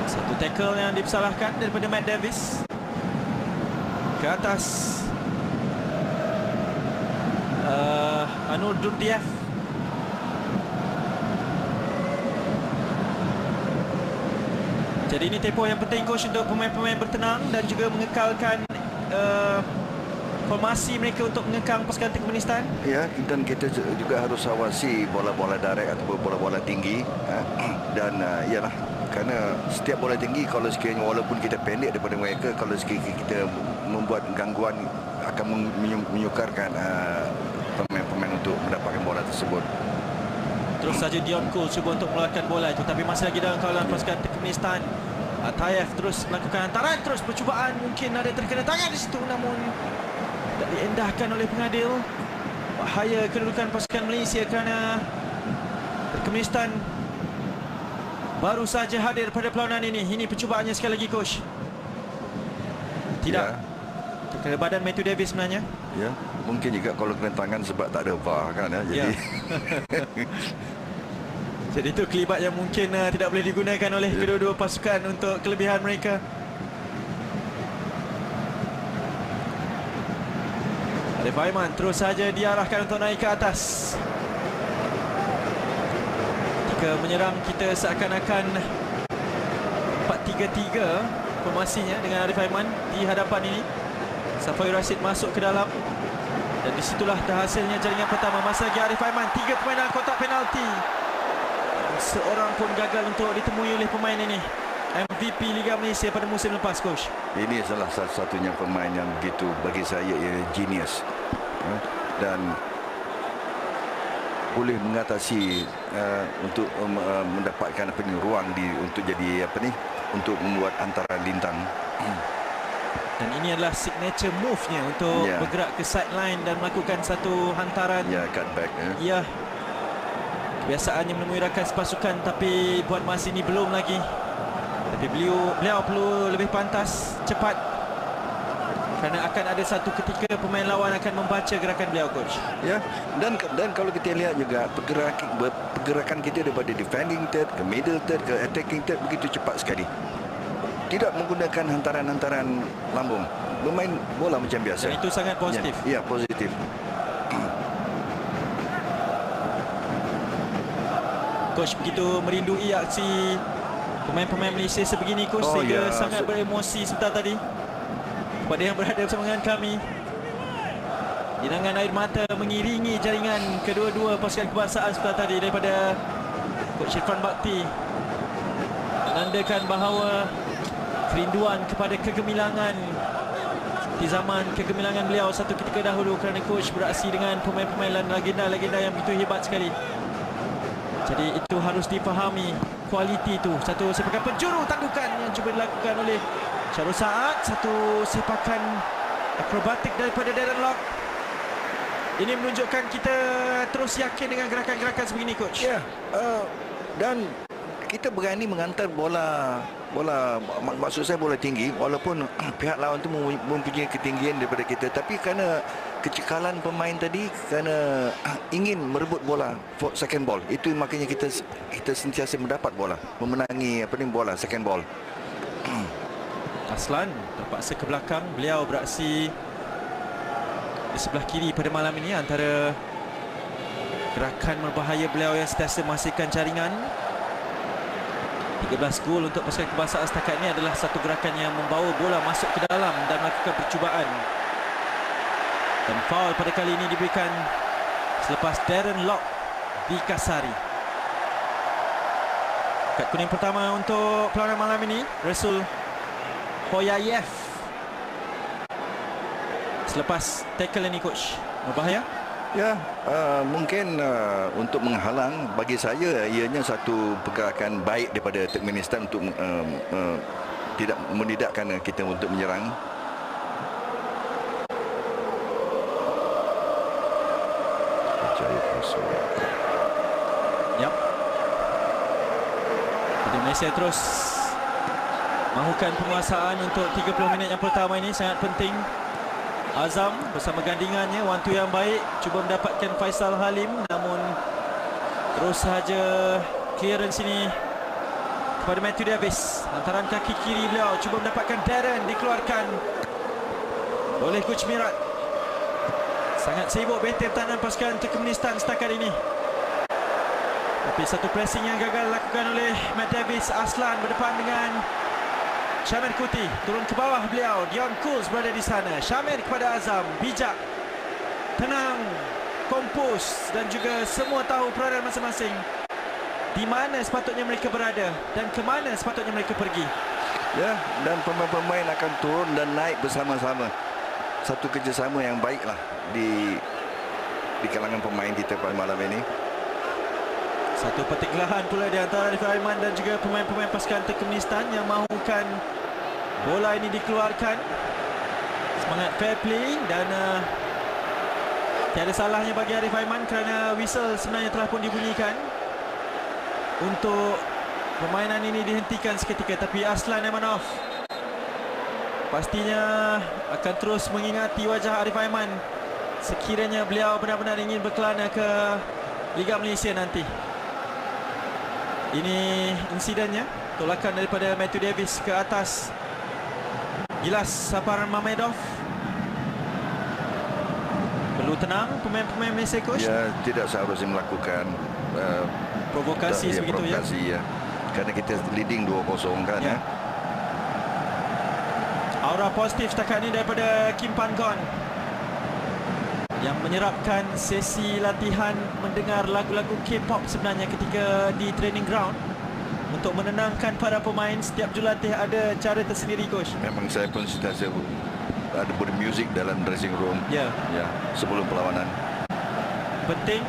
D: Satu tackle yang disalahkan daripada Matt Davis ke atas Anur Durdiev. Jadi ini tempoh yang penting coach untuk pemain-pemain bertenang dan juga mengekalkan formasi mereka untuk mengekang pasukan Turkmenistan.
A: Ya, dan kita juga harus awasi bola-bola direct ataupun bola-bola tinggi. Dan ialah kerana setiap bola tinggi, kalau sekiranya walaupun kita pendek daripada mereka, kalau sekiranya kita membuat gangguan, akan menyukarkan pemain-pemain untuk mendapatkan bola tersebut.
D: Terus saja Dion Cole cuba untuk mengeluarkan bola itu, tapi masih lagi dalam kawalan pasukan Turkmenistan. Atayev terus melakukan hantaran, terus percubaan, mungkin ada terkena tangan di situ, namun tak diendahkan oleh pengadil. Bahaya kedudukan pasukan Malaysia kerana Turkmenistan baru saja hadir pada perlawanan ini. Ini percubaannya sekali lagi coach. Tidak.
A: Ya.
D: Terkena badan Matthew Davis sebenarnya.
A: Ya, mungkin juga kalau kena tangan sebab tak ada VAR kan ya. Jadi
D: Jadi itu kelibat yang mungkin tidak boleh digunakan oleh kedua-dua pasukan untuk kelebihan mereka. Arif Aiman terus saja diarahkan untuk naik ke atas. Jika menyerang kita seakan-akan 4-3-3 formasinya dengan Arif Aiman di hadapan ini. Safai Rashid masuk ke dalam dan disitulah hasilnya jaringan pertama. Masa lagi Arif Aiman, 3 pemain dalam kotak penalti. Seorang pun gagal untuk ditemui oleh pemain ini. MVP Liga Malaysia pada musim lepas coach.
A: ini salah satu-satunya pemain yang begitu bagi saya genius. Dan boleh mengatasi untuk mendapatkan ruang untuk jadi untuk membuat antara lintang.
D: Dan ini adalah signature move-nya untuk bergerak ke sideline dan melakukan satu hantaran.
A: Ya, cutback.
D: Ya. Kebiasaannya menemui rakan sepasukan, tapi buat masa ini belum lagi. Tapi beliau perlu lebih pantas, cepat. Kerana akan ada satu ketika pemain lawan akan membaca gerakan beliau coach.
A: Ya, dan kalau kita lihat juga pergerakan kita daripada defending third ke middle third ke attacking third begitu cepat sekali. Tidak menggunakan hantaran-hantaran lambung. Bermain bola macam biasa.
D: Dan itu sangat positif.
A: Ya, positif.
D: Coach begitu merindui aksi pemain-pemain Malaysia sebegini coach, sehingga sangat beremosi sebentar tadi. Kepada yang berada bersama dengan kami, genangan air mata mengiringi jaringan kedua-dua pasukan kebangsaan sebentar tadi daripada Coach Irfan Bakti, menandakan bahawa kerinduan kepada kegemilangan di zaman kegemilangan beliau satu ketika dahulu, kerana coach beraksi dengan pemain-pemain dan legenda-legenda yang begitu hebat sekali. Jadi itu harus dipahami, kualiti itu. Satu sepakan penjuru tanggukan yang cuba dilakukan oleh Syahrul Saad. Satu sepakan akrobatik daripada Darren Lock. Ini menunjukkan kita terus yakin dengan gerakan-gerakan sebegini coach.
A: Ya, dan kita berani menghantar bola, maksud saya bola tinggi, walaupun pihak lawan tu mempunyai ketinggian daripada kita, tapi kerana kecekalan pemain tadi, kerana ingin merebut bola for second ball, itu makanya kita sentiasa mendapat bola, memenangi bola second ball.
D: Aslan terpaksa ke belakang. Beliau beraksi di sebelah kiri pada malam ini. Antara gerakan berbahaya beliau yang sentiasa menghasilkan jaringan. 13 gol untuk pasukan kebangsaan setakat ini adalah satu gerakan yang membawa bola masuk ke dalam dan melakukan percubaan. Dan foul pada kali ini diberikan selepas Darren Lock Bikasari. Kad kuning pertama untuk perlawanan malam ini, Rasul Hoyayev. Selepas tackle ini coach, berbahaya?
A: Ya, mungkin untuk menghalang, bagi saya ianya satu pergerakan baik daripada Turkmenistan untuk tidak menidakkan kita untuk menyerang.
D: Yap. Jadi Malaysia terus mahukan penguasaan untuk 30 minit yang pertama ini, sangat penting. Azam bersama gandingannya, one-two yang baik, cuba mendapatkan Faisal Halim, namun terus sahaja clearance ini kepada Matthew Davis. Lantaran kaki kiri beliau, cuba mendapatkan Darren, dikeluarkan oleh Coach Mirat. Sangat sibuk benteng pertahanan pasukan Turkmenistan setakat ini. Tapi satu pressing yang gagal dilakukan oleh Matt Davis. Aslan berdepan dengan Syamir Kuti. Turun ke bawah beliau. Dion Kools berada di sana. Syamir kepada Azam. Bijak, tenang, kompos dan juga semua tahu peranan masing-masing. Di mana sepatutnya mereka berada dan ke mana sepatutnya mereka pergi.
A: Ya, dan pemain-pemain akan turun dan naik bersama-sama. Satu kerjasama yang baiklah di kalangan pemain kita pada malam ini.
D: Satu pertikaian pula di antara Arif Aiman dan juga pemain-pemain pasukan Turkmenistan yang mahukan bola ini dikeluarkan. Semangat fair play dan tiada salahnya bagi Arif Aiman kerana whistle sebenarnya telah pun dibunyikan untuk permainan ini dihentikan seketika. Tapi Aslan Emanov pastinya akan terus mengingati wajah Arif Aiman sekiranya beliau benar-benar ingin berkelana ke Liga Malaysia nanti. Ini insidennya, tolakan daripada Matthew Davis ke atas Gilas Saparan Mamedov. Perlu tenang pemain-pemain Malaysia coach.
A: Ya, tidak seharusnya melakukan
D: provokasi sebegitu
A: provokasi, ya. Kerana kita leading 2-0 kan ya.
D: Aura positif setakat ini daripada Kim Pan-gon yang menyerapkan sesi latihan mendengar lagu-lagu K-pop sebenarnya ketika di training ground untuk menenangkan para pemain. Setiap jurulatih ada cara tersendiri coach.
A: Memang saya pun sentiasa ada bermuzik dalam dressing room.
D: Ya.
A: Ya, sebelum perlawanan.
D: Penting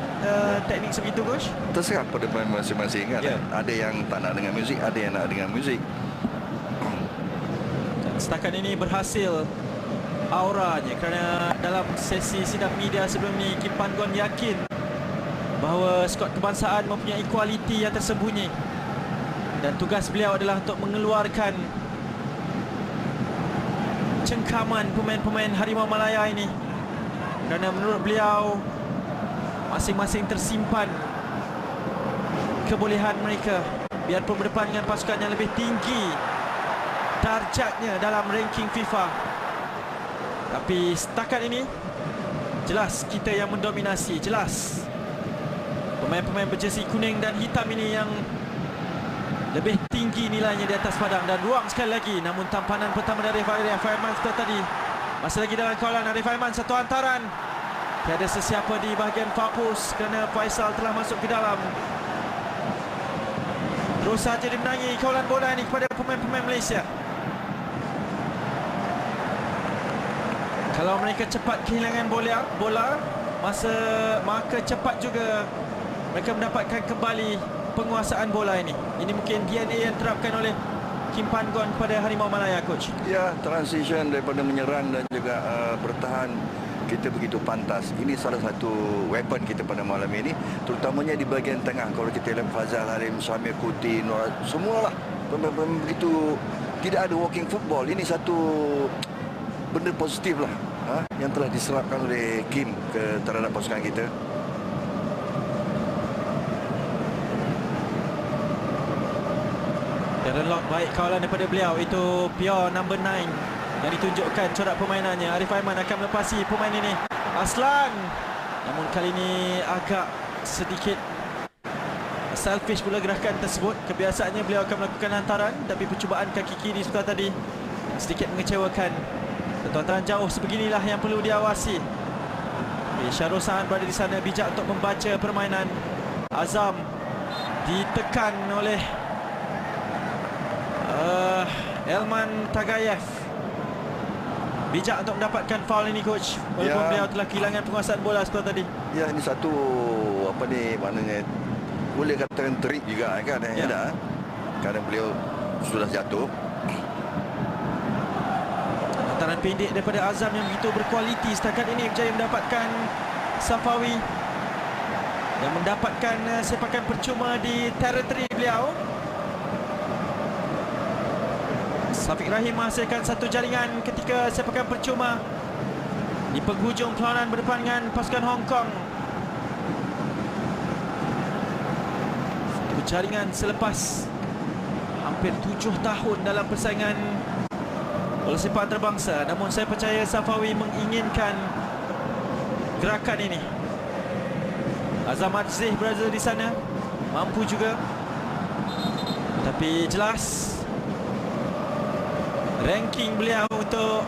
D: teknik sebegitu coach.
A: Terserah pada pemain masing-masing kan.
D: Ya.
A: Ada yang tak nak dengar muzik, ada yang nak dengar muzik.
D: Setakat ini berhasil auranya kerana dalam sesi sidang media sebelum ini Kim Pan-gon yakin bahawa skuad kebangsaan mempunyai kualiti yang tersembunyi dan tugas beliau adalah untuk mengeluarkan cengkaman pemain-pemain Harimau Malaya ini kerana menurut beliau masing-masing tersimpan kebolehan mereka biarpun berdepan dengan pasukan yang lebih tinggi darjatnya dalam ranking FIFA. Tapi setakat ini jelas kita yang mendominasi. Jelas pemain-pemain berjersey kuning dan hitam ini yang lebih tinggi nilainya di atas padang. Dan ruang sekali lagi, namun tampanan pertama dari Arif Aiman setelah tadi masih lagi dalam kawalan. Arif Aiman satu hantaran, tiada sesiapa di bahagian far post kerana Faisal telah masuk ke dalam. Terus saja dimenangi kawalan bola ini kepada pemain-pemain Malaysia. Kalau mereka cepat kehilangan bola maka cepat juga mereka mendapatkan kembali penguasaan bola ini. Ini mungkin DNA yang diterapkan oleh Kim Pan-gon kepada Harimau Malaya coach.
A: Ya, transition daripada menyerang dan juga bertahan kita begitu pantas. Ini salah satu weapon kita pada malam ini, terutamanya di bahagian tengah. Kalau kita lihat Fazal Halim, Syamir Kuti, semualah pemain-pemain begitu tidak ada walking football. Ini satu benda positif lah yang telah diserapkan oleh Kim terhadap pasukan kita.
D: Dan lock baik kawalan daripada beliau. Itu pure number 9 yang ditunjukkan corak permainannya. Arif Aiman akan melepasi pemain ini, Aslan. Namun kali ini agak sedikit selfish pula gerakan tersebut. Kebiasaannya beliau akan melakukan hantaran, tapi percubaan kaki kiri setelah tadi sedikit mengecewakan. Hantaran jauh sebeginilah yang perlu diawasi. Syahrul Sahan berada di sana bijak untuk membaca permainan Azam ditekan oleh Elman Tagayev. Bijak untuk mendapatkan foul ini coach, walaupun beliau telah kehilangan penguasaan bola setelah tadi.
A: Ya, ini satu apa ni maknanya boleh katakan trik juga kan ya. Kerana beliau sudah jatuh.
D: Hantaran pendek daripada Azam yang begitu berkualiti setakat ini berjaya mendapatkan Safawi yang mendapatkan sepakan percuma di teritori beliau. Safiq Rahim menghasilkan satu jaringan ketika sepakan percuma di penghujung perlawanan berdepan dengan pasukan Hong Kong. Satu jaringan selepas hampir 7 tahun dalam persaingan bola sepak antarabangsa. Namun saya percaya Safawi menginginkan gerakan ini. Azam Aziz berada di sana, mampu juga. Tapi jelas ranking beliau untuk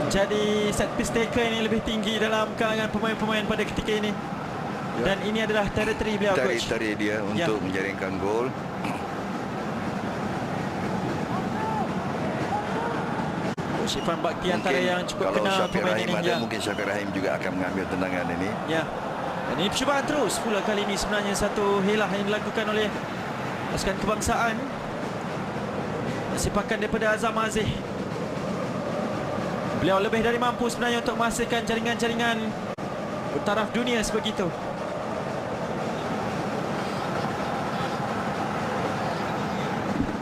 D: menjadi set piece taker ini lebih tinggi dalam kalangan pemain-pemain pada ketika ini. Dan ini adalah teritori beliau, coach.
A: Teritori dia untuk menjaringkan gol.
D: Coach Irfan Bakti antara yang cukup kenal pemain ini.
A: Mungkin Syafiq Rahim juga akan mengambil tendangan ini.
D: Ya. Dan ini percubaan terus pula kali ini sebenarnya satu helah yang dilakukan oleh pasukan kebangsaan. Sepakan daripada Azam Aziz. Beliau lebih dari mampu sebenarnya untuk menghasilkan jaringan-jaringan bertaraf dunia sebegitu.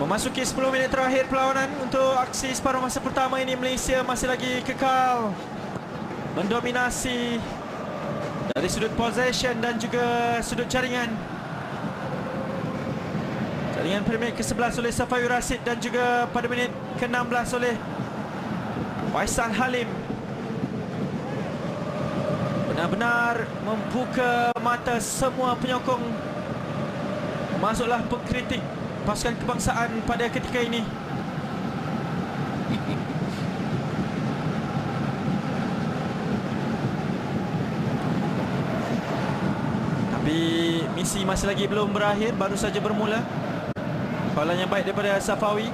D: Memasuki 10 minit terakhir perlawanan untuk aksi separuh masa pertama ini, Malaysia masih lagi kekal mendominasi dari sudut possession dan juga sudut jaringan. Jaringan pada minit ke-11 oleh Safawi Rashid dan juga pada minit ke-16 oleh Faisal Halim. Benar-benar membuka mata semua penyokong, masuklah pengkritik pasukan kebangsaan pada ketika ini. Tapi misi masih lagi belum berakhir, baru saja bermula. Kawalan yang baik daripada Safawi.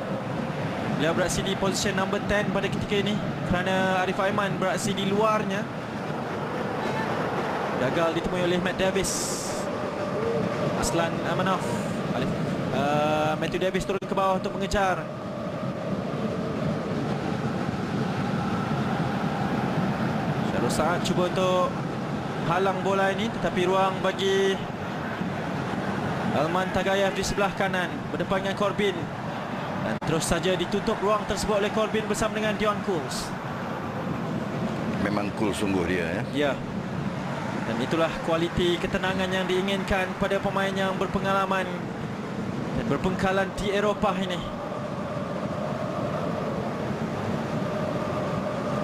D: Beliau beraksi di position number 10 pada ketika ini kerana Arif Aiman beraksi di luarnya. Gagal ditemui oleh Matt Davis. Aslan Amanov, Matthew Davis turun ke bawah untuk mengejar. Syarul Saad cuba untuk halang bola ini, tetapi ruang bagi Elman Tagayev di sebelah kanan berdepan dengan Corbin. Dan terus saja ditutup ruang tersebut oleh Corbin bersama dengan Dion Cools.
A: Memang cool sungguh dia ya.
D: Ya. Dan itulah kualiti ketenangan yang diinginkan pada pemain yang berpengalaman dan berpengkalan di Eropah ini.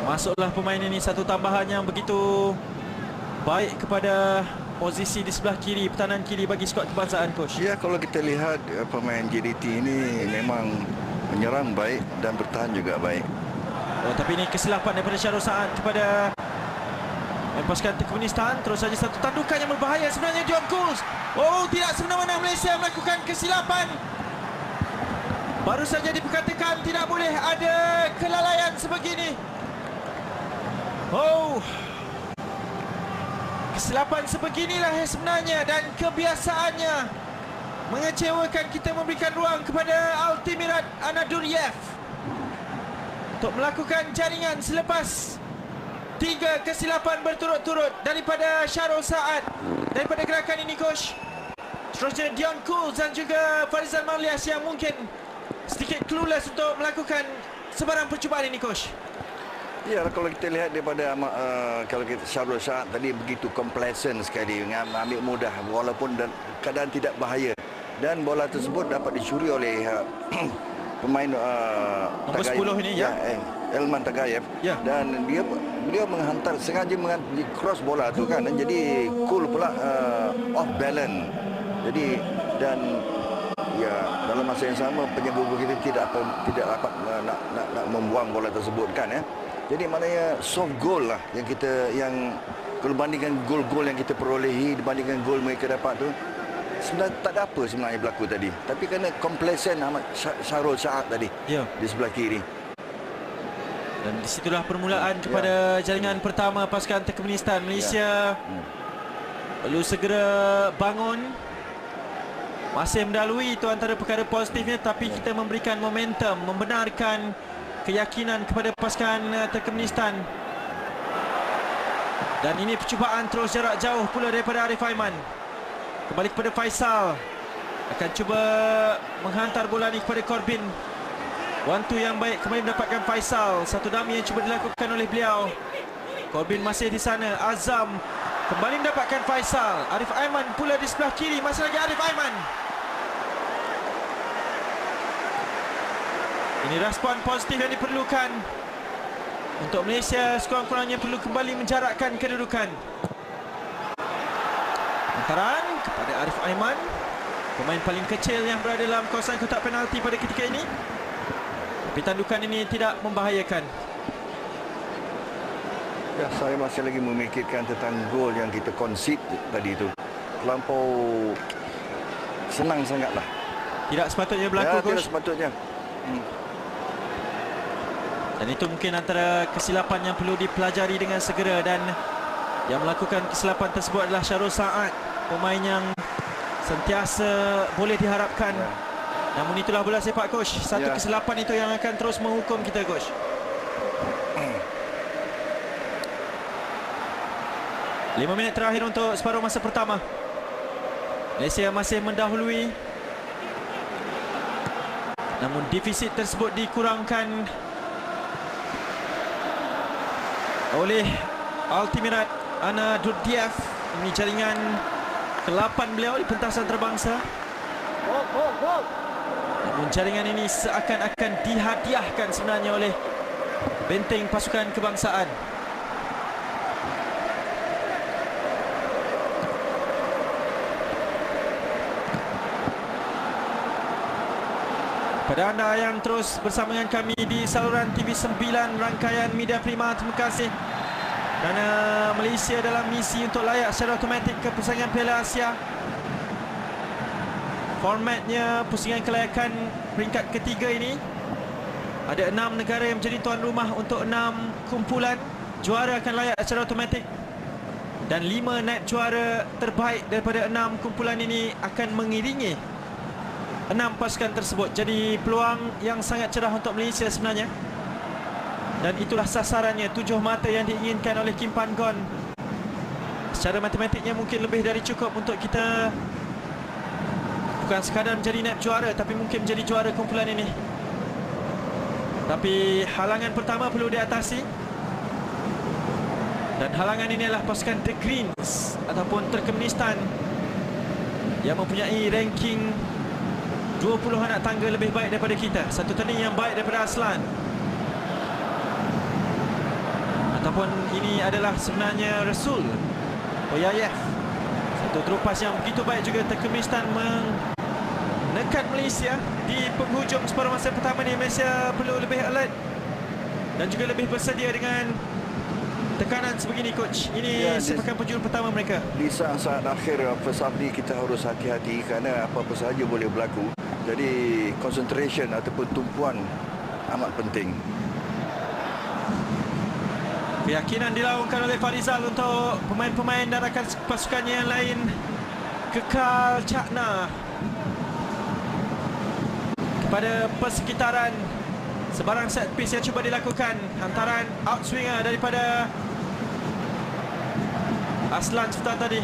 D: Masuklah pemain ini, satu tambahan yang begitu baik kepada posisi di sebelah kiri, pertahanan kiri bagi skuad kebangsaan, coach.
A: Ya, kalau kita lihat pemain JDT ini memang menyerang baik dan bertahan juga baik.
D: Oh, tapi ini kesilapan daripada Syarul Saad kepada pasukan Turkmenistan. Terus saja satu tandukan yang berbahaya sebenarnya, Dion Cools. Oh, tidak semena-mena Malaysia melakukan kesilapan. Baru saja diperkatakan tidak boleh ada kelalaian sebegini. Oh, kesilapan sebeginilah yang sebenarnya dan kebiasaannya mengecewakan kita memberikan ruang kepada Altimirat Anaduriev untuk melakukan jaringan selepas 3 kesilapan berturut-turut daripada Syarul Saad daripada gerakan ini, coach. Seterusnya Dion Cools dan juga Farizal Maulias yang mungkin sedikit clueless untuk melakukan sebarang percubaan ini, coach.
A: Ya, kalau kita lihat daripada kalau kita Syarul Saad tadi begitu complacent sekali, ambil mudah walaupun keadaan tidak bahaya, dan bola tersebut dapat dicuri oleh pemain
D: nombor 10 ini ya,
A: Elman Tagayev
D: ya.
A: Dan beliau menghantar sengaja di cross bola tu kan, dan jadi cool pula off balance. Jadi dan ya dalam masa yang sama penjaga kita tidak dapat nak membuang bola tersebut kan ya. Jadi maknanya soft goal lah yang Kalau bandingkan gol-gol yang kita perolehi dibandingkan gol mereka dapat tu, sebenarnya tak ada apa sebenarnya berlaku tadi. Tapi kerana komplesen Ahmad Syarul Saad tadi di sebelah kiri.
D: Dan disitulah permulaan kepada jaringan pertama pasukan Turkmenistan. Malaysia perlu segera bangun. Masih mendalui itu antara perkara positifnya, tapi kita memberikan momentum, membenarkan keyakinan kepada pasukan Turkmenistan. Dan ini percubaan terus jarak jauh pula daripada Arif Aiman. Kembali kepada Faisal. Akan cuba menghantar bola ni kepada Corbin. One-two yang baik kembali mendapatkan Faisal. Satu dummy yang cuba dilakukan oleh beliau. Corbin masih di sana. Azam kembali mendapatkan Faisal. Arif Aiman pula di sebelah kiri. Masih lagi Arif Aiman. Ini respon positif yang diperlukan untuk Malaysia. Sekurang-kurangnya perlu kembali menjarakkan kedudukan. Hantaran kepada Arif Aiman, pemain paling kecil yang berada dalam kawasan kotak penalti pada ketika ini. Tapi tandukan ini tidak membahayakan.
A: Ya, saya masih lagi memikirkan tentang gol yang kita concede tadi itu. Terlampau senang sangatlah.
D: Tidak sepatutnya berlaku, Coach.
A: Tidak sepatutnya.
D: Dan itu mungkin antara kesilapan yang perlu dipelajari dengan segera. Dan yang melakukan kesilapan tersebut adalah Syarul Saad, pemain yang sentiasa boleh diharapkan. Namun itulah bola sepak, Coach. Satu kesilapan itu yang akan terus menghukum kita, Coach. Lima minit terakhir untuk separuh masa pertama. Malaysia masih mendahului. Namun defisit tersebut dikurangkan oleh Altimirat Ana Durdiev. Ini jaringan ke-8 beliau di pentasan terbangsa. Namun jaringan ini seakan-akan dihadiahkan sebenarnya oleh benteng pasukan kebangsaan. Pada anda yang terus bersama dengan kami di saluran TV9 rangkaian Media Prima, terima kasih. Kerana Malaysia dalam misi untuk layak secara automatik ke persaingan Piala Asia. Formatnya pusingan kelayakan peringkat ketiga ini. Ada 6 negara yang menjadi tuan rumah untuk 6 kumpulan. Juara akan layak secara automatik. Dan 5 naib juara terbaik daripada 6 kumpulan ini akan mengiringi 6 pasukan tersebut. Jadi peluang yang sangat cerah untuk Malaysia sebenarnya. Dan itulah sasarannya, 7 mata yang diinginkan oleh Kim Pan Gon. Secara matematiknya mungkin lebih dari cukup untuk kita bukan sekadar menjadi naib juara, tapi mungkin menjadi juara kumpulan ini. Tapi halangan pertama perlu diatasi. Dan halangan ini adalah pasukan The Greens ataupun Turkmenistan yang mempunyai ranking 20 anak tangga lebih baik daripada kita. Satu tanding yang baik daripada Aslan. Ataupun ini adalah sebenarnya Rasul Oyayev. Satu terupas yang begitu baik juga. Turkmenistan menekan Malaysia di penghujung separuh masa pertama ni. Malaysia perlu lebih alert dan juga lebih bersedia dengan tekanan sebegini, Coach. Ini sepakan penjuru pertama mereka.
A: Di saat-saat akhir first half ni kita harus hati-hati kerana apa-apa sahaja boleh berlaku. Jadi concentration ataupun tumpuan amat penting.
D: Keyakinan dilaungkan oleh Farizal untuk pemain-pemain dan rakan pasukannya yang lain kekal cakna kepada persekitaran. Sebarang set piece yang cuba dilakukan. Hantaran outswinger daripada Aslan sebentar tadi.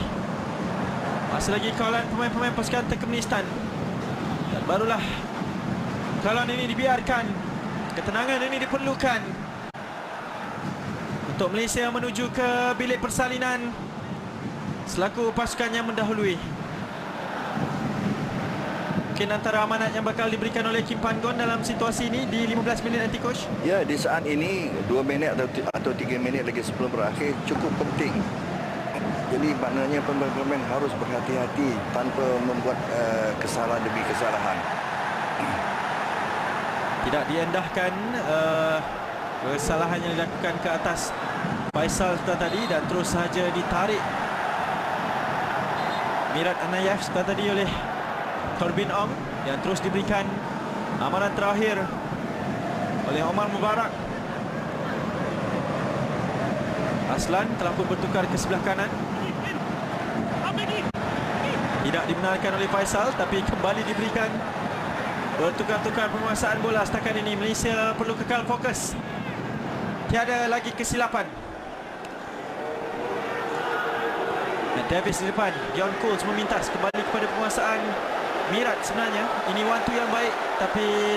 D: Masih lagi kawalan pemain-pemain pasukan Turkmenistan. Dan barulah kawalan ini dibiarkan. Ketenangan ini diperlukan untuk Malaysia menuju ke bilik persalinan selaku pasukan yang mendahului. Mungkin antara amanat yang bakal diberikan oleh Kim Pan Gon dalam situasi ini di 15 minit nanti, Coach.
A: Ya, di saat ini 2 minit atau 3 minit lagi sebelum berakhir cukup penting. Jadi maknanya pemain-pemain harus berhati-hati tanpa membuat kesalahan demi kesalahan.
D: Tidak diendahkan kesalahan yang dilakukan ke atas Faisal tadi dan terus saja ditarik Mirat Anayev tadi oleh Corbin Ong yang terus diberikan amaran terakhir oleh Omar Mubarak. Aslan telah pun bertukar ke sebelah kanan. Tidak dibenarkan oleh Faisal, tapi kembali diberikan bertukar-tukar penguasaan bola. Setakat ini Malaysia perlu kekal fokus. Tiada lagi kesilapan. Davis di depan, Dion Coles memintas kembali kepada penguasaan Mirat. Sebenarnya ini one-two yang baik, tapi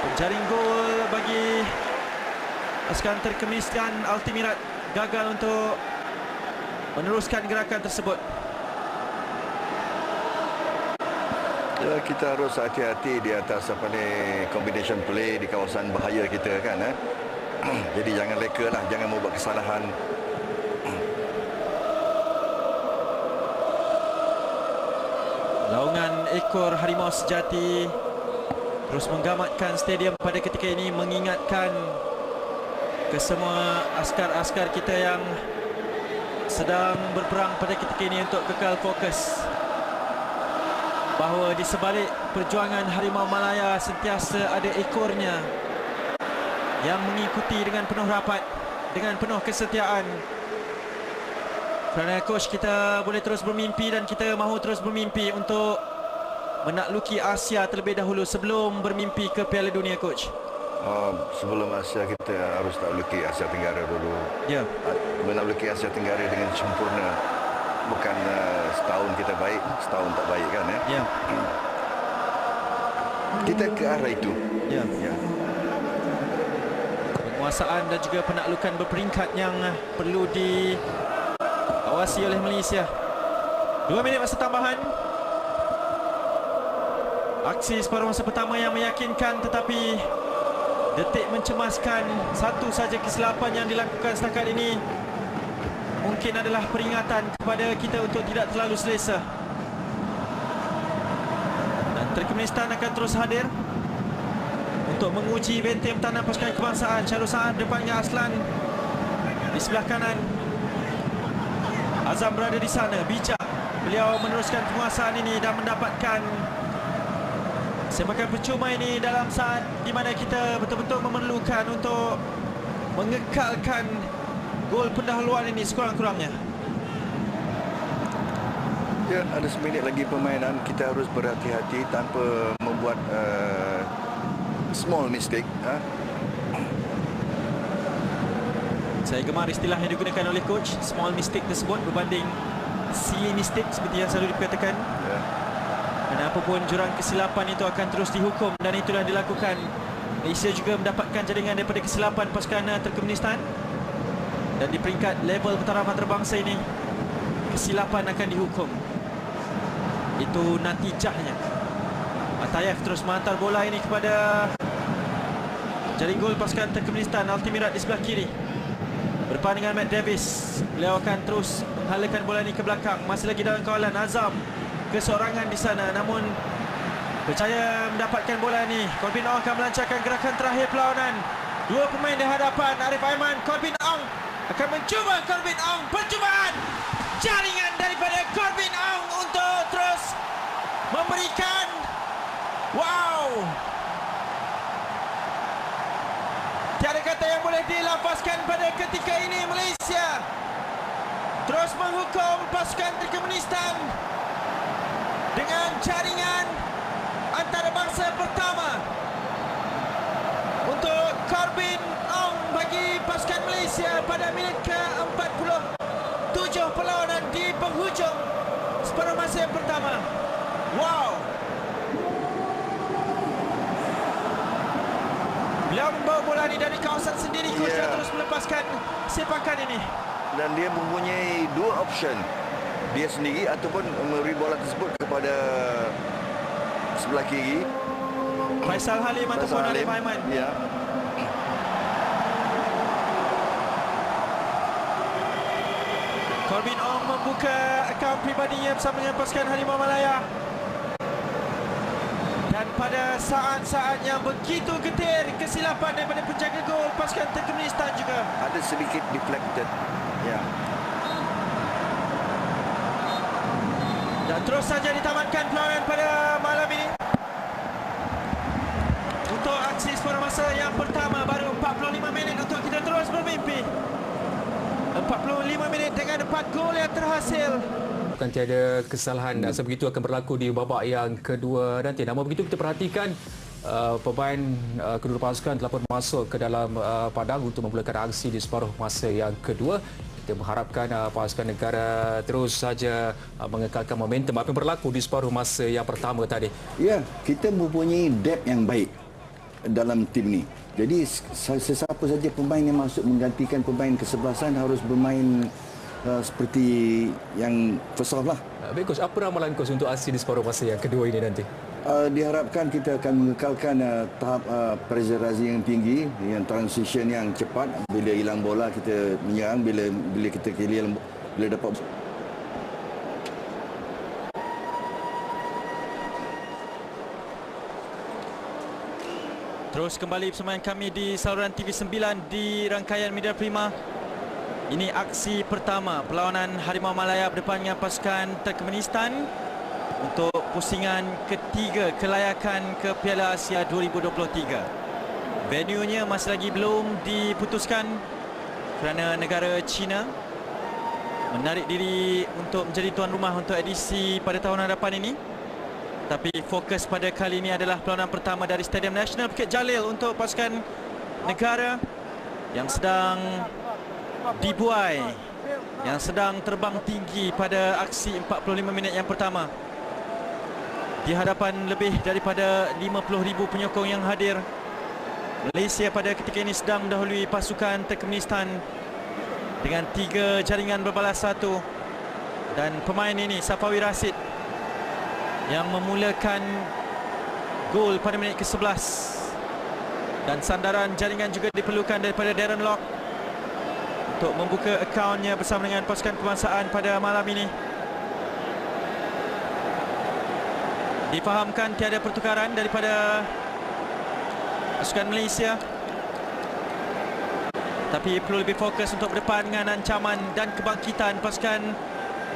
D: penjaring gol bagi pasukan Turkmenistan Altimirat gagal untuk meneruskan gerakan tersebut.
A: Ya, kita harus hati-hati di atas apa ni, combination play di kawasan bahaya kita kan. Jadi jangan leka lah, jangan membuat kesalahan.
D: Laungan ekor harimau sejati terus menggamatkan stadium pada ketika ini, mengingatkan ke semua askar-askar kita yang sedang berperang pada ketika ini untuk kekal fokus, bahawa di sebalik perjuangan Harimau Malaya sentiasa ada ekornya yang mengikuti dengan penuh rapat, dengan penuh kesetiaan. Kerana coach kita boleh terus bermimpi dan kita mahu terus bermimpi untuk menakluki Asia terlebih dahulu sebelum bermimpi ke Piala Dunia, coach.
A: Sebelum Asia kita harus nakluki Asia Tenggara dulu.
D: Ya.
A: Menakluki Asia Tenggara dengan sempurna. Bukan setahun kita baik, setahun tak baik kan ya.
D: Ya.
A: Kita ke arah itu.
D: Ya.
A: Ya.
D: Penguasaan dan juga penaklukan berperingkat yang perlu diawasi oleh Malaysia. 2 minit masa tambahan. Aksi separuh masa pertama yang meyakinkan, tetapi detik mencemaskan. Satu saja kesilapan yang dilakukan setakat ini mungkin adalah peringatan kepada kita untuk tidak terlalu selesa. Dan Turkmenistan akan terus hadir untuk menguji benteng tanah pasukan kebangsaan. Syarul Saad depannya Aslan di sebelah kanan. Azam berada di sana, bijak beliau meneruskan penguasaan ini dan mendapatkan sepakan percuma ini dalam saat di mana kita betul-betul memerlukan untuk mengekalkan gol pendahuluan ini sekurang-kurangnya.
A: Ya, ada seminit lagi permainan. Kita harus berhati-hati tanpa membuat small mistake.
D: Saya gemar istilah yang digunakan oleh coach, small mistake tersebut berbanding silly mistake seperti yang selalu dikatakan.
A: Ya.
D: Dan apapun jurang kesilapan itu akan terus dihukum, dan itulah dilakukan. Malaysia juga mendapatkan jaringan daripada kesilapan pasukan Turkmenistan. Dan di peringkat level bertaraf antarabangsa ini, kesilapan akan dihukum. Itu natijahnya. Atayev terus menghantar bola ini kepada jaring gol pasukan Turkmenistan Altimirat di sebelah kiri. Berdepan dengan Matt Davis. Beliau akan terus menghalakan bola ini ke belakang. Masih lagi dalam kawalan Azam kesorangan di sana, namun berjaya mendapatkan bola ini. Corbin Ong akan melancarkan gerakan terakhir perlawanan. Dua pemain di hadapan, Arif Aiman, Corbin Ong akan mencuba. Corbin Ong, percubaan jaringan daripada Corbin Ong untuk terus memberikan tiada kata yang boleh dilafazkan pada ketika ini. Malaysia terus menghukum pasukan Turkmenistan dengan jaringan antarabangsa pertama untuk Corbin Ong bagi pasukan Malaysia pada minit ke-47 perlawanan di penghujung separuh masa yang pertama. Beliau membawa bola ini dari kawasan sendiri, coach, dan terus melepaskan sepakan ini.
A: Dan dia mempunyai dua option, dia sendiri ataupun memberi bola tersebut kepada sebelah kiri
D: Faisal Halim ataupun Arif Aiman.
A: Ya.
D: Corbin Ong membuka akaun pribadinya bersama dengan pasukan Harimau Malaya. Dan pada saat-saat yang begitu getir, kesilapan daripada penjaga gol pasukan Turkmenistan juga.
A: Ada sedikit deflected. Ya.
D: Dan terus saja ditamatkan perlawanan pada malam ini. Untuk aksi separuh masa yang pertama, baru 45 minit untuk kita terus bermimpi. 45 minit dengan 4 gol yang terhasil.
B: Bukan tiada kesalahan sebegitu akan berlaku di babak yang kedua nanti. Namun begitu kita perhatikan pemain kedua pasukan telah pun masuk ke dalam padang untuk memulakan aksi di separuh masa yang kedua. Kita mengharapkan pasukan negara terus saja mengekalkan momentum apa yang berlaku di separuh masa yang pertama tadi.
A: Ya, kita mempunyai depth yang baik dalam tim ni. Jadi sesiapa saja pemain yang masuk menggantikan pemain kesebelasan harus bermain seperti yang first half lah.
B: Baik Coach, apa ramalan Coach untuk aksi di separuh masa yang kedua ini nanti?
A: Diharapkan kita akan mengekalkan tahap pressurasi yang tinggi dengan transition yang cepat. Bila hilang bola kita menyerang, bila kita bila dapat
D: Terus kembali bersama kami di saluran TV9 di rangkaian Media Prima. Ini aksi pertama perlawanan Harimau Malaya berdepan dengan pasukan Turkmenistan untuk pusingan ketiga kelayakan ke Piala Asia 2023. Venue-nya masih lagi belum diputuskan kerana negara China menarik diri untuk menjadi tuan rumah untuk edisi pada tahun hadapan ini. Tapi fokus pada kali ini adalah perlawanan pertama dari Stadium Nasional Bukit Jalil untuk pasukan negara yang sedang dibuai, yang sedang terbang tinggi pada aksi 45 minit yang pertama. Di hadapan lebih daripada 50,000 penyokong yang hadir, Malaysia pada ketika ini sedang mendahului pasukan Turkmenistan dengan 3 jaringan berbalas 1. Dan pemain ini Safawi Rashid yang memulakan gol pada minit ke-11. Dan sandaran jaringan juga diperlukan daripada Darren Lock untuk membuka akaunnya bersama dengan pasukan kebangsaan pada malam ini. Difahamkan tiada pertukaran daripada pasukan Malaysia, tapi perlu lebih fokus untuk berdepan dengan ancaman dan kebangkitan pasukan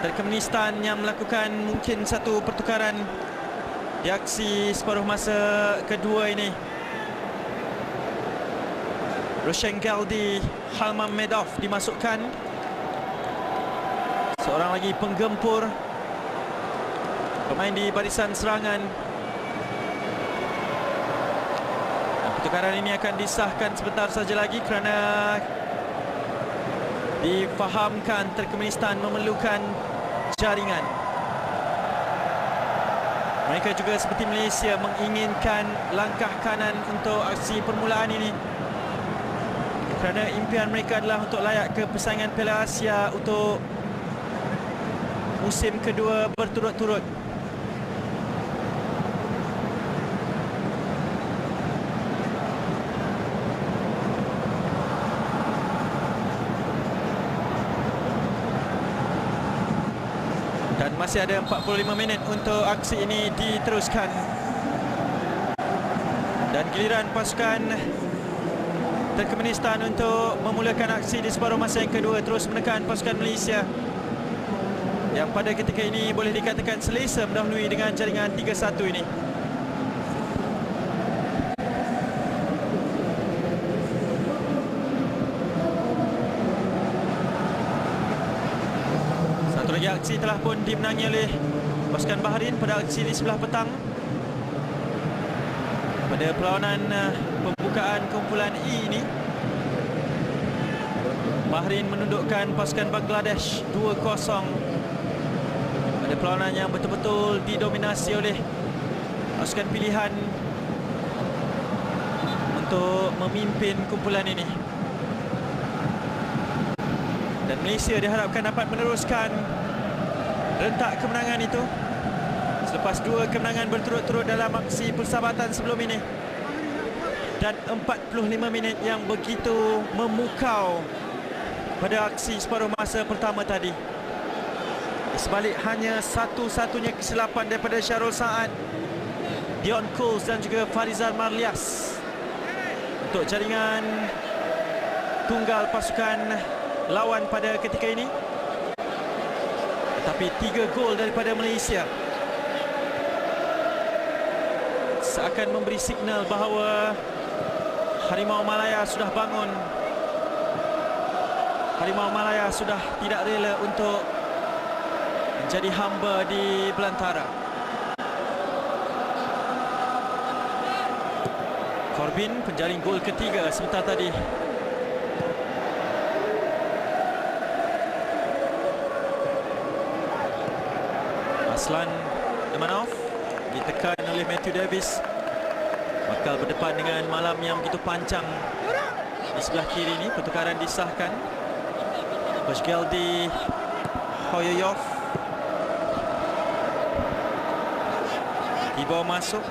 D: Turkmenistan yang melakukan mungkin satu pertukaran di aksi separuh masa kedua ini. Roshan Galdi, Halman Medov dimasukkan. Seorang lagi penggempur, pemain di barisan serangan. Pertukaran ini akan disahkan sebentar saja lagi kerana difahamkan Turkmenistan memerlukan jaringan. Mereka juga seperti Malaysia menginginkan langkah kanan untuk aksi permulaan ini, kerana impian mereka adalah untuk layak ke persaingan Piala Asia untuk musim kedua berturut-turut. Dan masih ada 45 minit untuk aksi ini diteruskan. Dan giliran pasukan Turkmenistan untuk memulakan aksi di separuh masa yang kedua, terus menekan pasukan Malaysia yang pada ketika ini boleh dikatakan selesa mendahului dengan jaringan 3-1 ini. Satu lagi aksi telah pun dimenangi oleh pasukan Bahrain pada aksi di sebelah petang. Pada perlawanan pembukaan kumpulan E ini, Bahrain menundukkan pasukan Bangladesh 2-0 pada perlawanan yang betul-betul didominasi oleh pasukan pilihan untuk memimpin kumpulan ini. Dan Malaysia diharapkan dapat meneruskan rentak kemenangan itu selepas 2 kemenangan berturut-turut dalam aksi persahabatan sebelum ini. Dan 45 minit yang begitu memukau pada aksi separuh masa pertama tadi. Sebalik hanya satu-satunya kesilapan daripada Syarul Saad Dion Coles dan juga Farizal Marlias untuk jaringan tunggal pasukan lawan pada ketika ini. Tetapi 3 gol daripada Malaysia seakan memberi signal bahawa Harimau Malaya sudah bangun. Harimau Malaya sudah tidak rela untuk menjadi hamba di belantara. Corbin penjaring gol ketiga sebentar tadi. Aslan Emanov ditekan oleh Matthew Davis. Bakal berdepan dengan Malam yang begitu panjang di sebelah kiri ini. Pertukaran disahkan. Coach Geldi Hoyoyov dibawa masuk.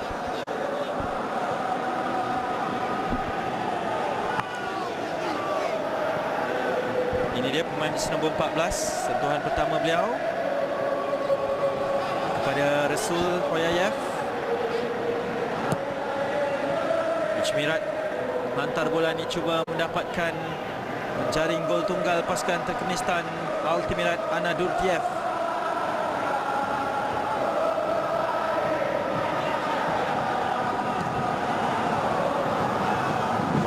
D: Ini dia pemain di nombor 14. Sentuhan pertama beliau kepada Rasul Hoyayev. Mirat hantar bola ni cuba mendapatkan jaring gol tunggal pasukan Turkmenistan, Altimirat Anadurdiev.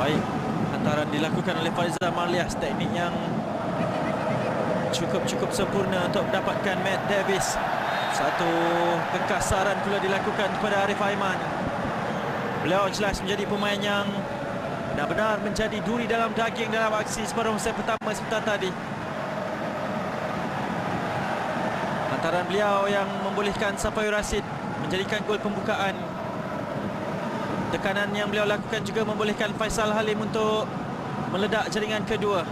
D: Baik, hantaran dilakukan oleh Farizal Marlias. Teknik yang cukup sempurna untuk mendapatkan Matt Davis. Satu kekasaran pula dilakukan kepada Arif Aiman. Beliau jelas menjadi pemain yang benar-benar menjadi duri dalam daging dalam aksi separuh set pertama sebentar tadi. Hantaran beliau yang membolehkan Safawi Rashid menjadikan gol pembukaan. Tekanan yang beliau lakukan juga membolehkan Faisal Halim untuk meledak jaringan kedua.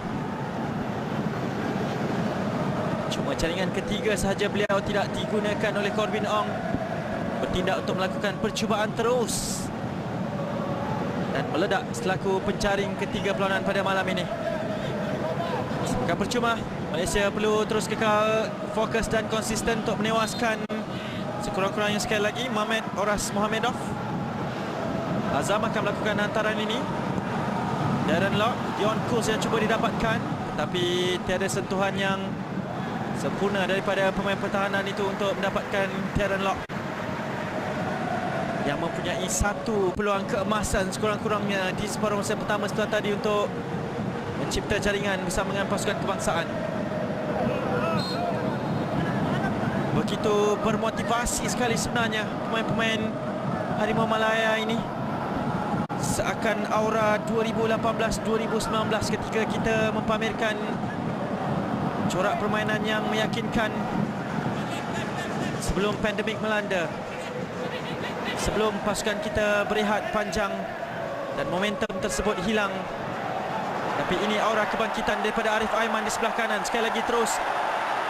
D: Cuma jaringan ketiga sahaja beliau tidak digunakan oleh Corbin Ong. Bertindak untuk melakukan percubaan terus dan meledak selaku penjaring ketiga perlawanan pada malam ini. Bukan percuma, Malaysia perlu terus kekal fokus dan konsisten untuk menewaskan sekurang-kurangnya sekali lagi Mehmet Oras Mohamedov. Azam akan melakukan hantaran ini. Darren Lock, Dion Coles yang cuba didapatkan, tapi tiada sentuhan yang sempurna daripada pemain pertahanan itu untuk mendapatkan Darren Lock yang mempunyai satu peluang keemasan sekurang-kurangnya di separuh masa pertama setelah tadi untuk mencipta jaringan bersama dengan pasukan kebangsaan. Begitu bermotivasi sekali sebenarnya pemain-pemain Harimau Malaya ini. Seakan aura 2018-2019 ketika kita mempamerkan corak permainan yang meyakinkan sebelum pandemik melanda. Sebelum pasukan kita berehat panjang dan momentum tersebut hilang. Tapi ini aura kebangkitan daripada Arif Aiman di sebelah kanan. Sekali lagi terus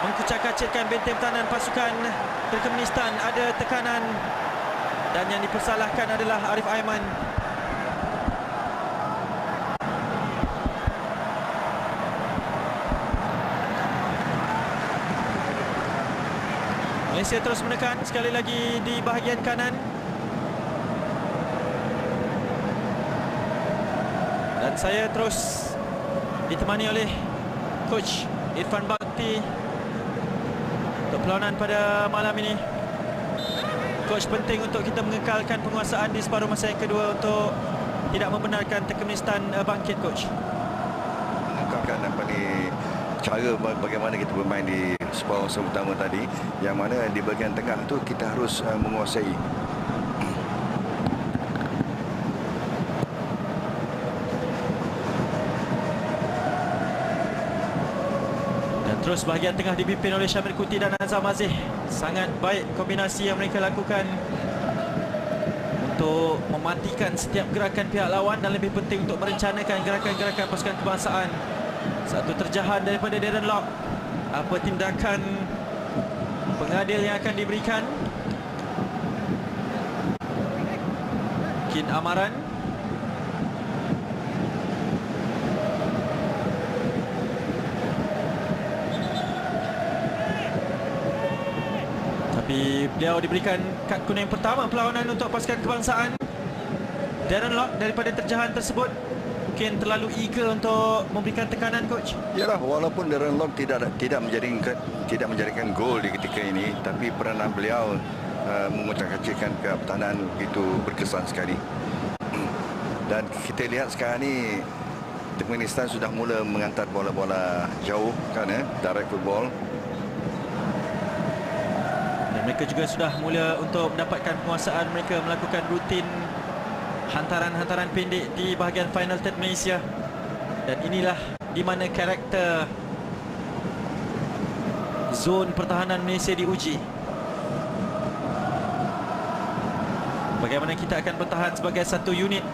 D: mengkucak-kacirkan benteng pertahanan pasukan Turkmenistan. Ada tekanan dan yang dipersalahkan adalah Arif Aiman. Malaysia terus menekan sekali lagi di bahagian kanan. Dan saya terus ditemani oleh Coach Irfan Bakti untuk perlawanan pada malam ini. Coach, penting untuk kita mengekalkan penguasaan di separuh masa yang kedua untuk tidak membenarkan Turkmenistan bangkit, Coach.
A: Mengekalkan apa ni, cara bagaimana kita bermain di separuh masa pertama tadi, yang mana di bahagian tengah tu kita harus menguasai.
D: Terus bahagian tengah dipimpin oleh Syamil Kuti dan Azam Aziz. Sangat baik kombinasi yang mereka lakukan untuk mematikan setiap gerakan pihak lawan dan lebih penting untuk merencanakan gerakan-gerakan pasukan kebangsaan. Satu terjahan daripada Darren Lock. Apa tindakan pengadil yang akan diberikan? Kin Amaran. Tapi beliau diberikan kad kuning pertama perlawanan untuk pasukan kebangsaan. Darren Lock daripada terjahan tersebut mungkin terlalu eager untuk memberikan tekanan, coach.
A: Yalah, walaupun Darren Lock tidak menjadikan gol di ketika ini, tapi peranan beliau mengucap-kacirkan pihak pertahanan begitu berkesan sekali. Dan kita lihat sekarang ni Turkmenistan sudah mula menghantar bola-bola jauh kan, direct football.
D: Dan mereka juga sudah mula untuk mendapatkan penguasaan. Mereka melakukan rutin hantaran-hantaran pendek di bahagian final third Malaysia. Dan inilah di mana karakter zon pertahanan Malaysia diuji. Bagaimana kita akan bertahan sebagai satu unit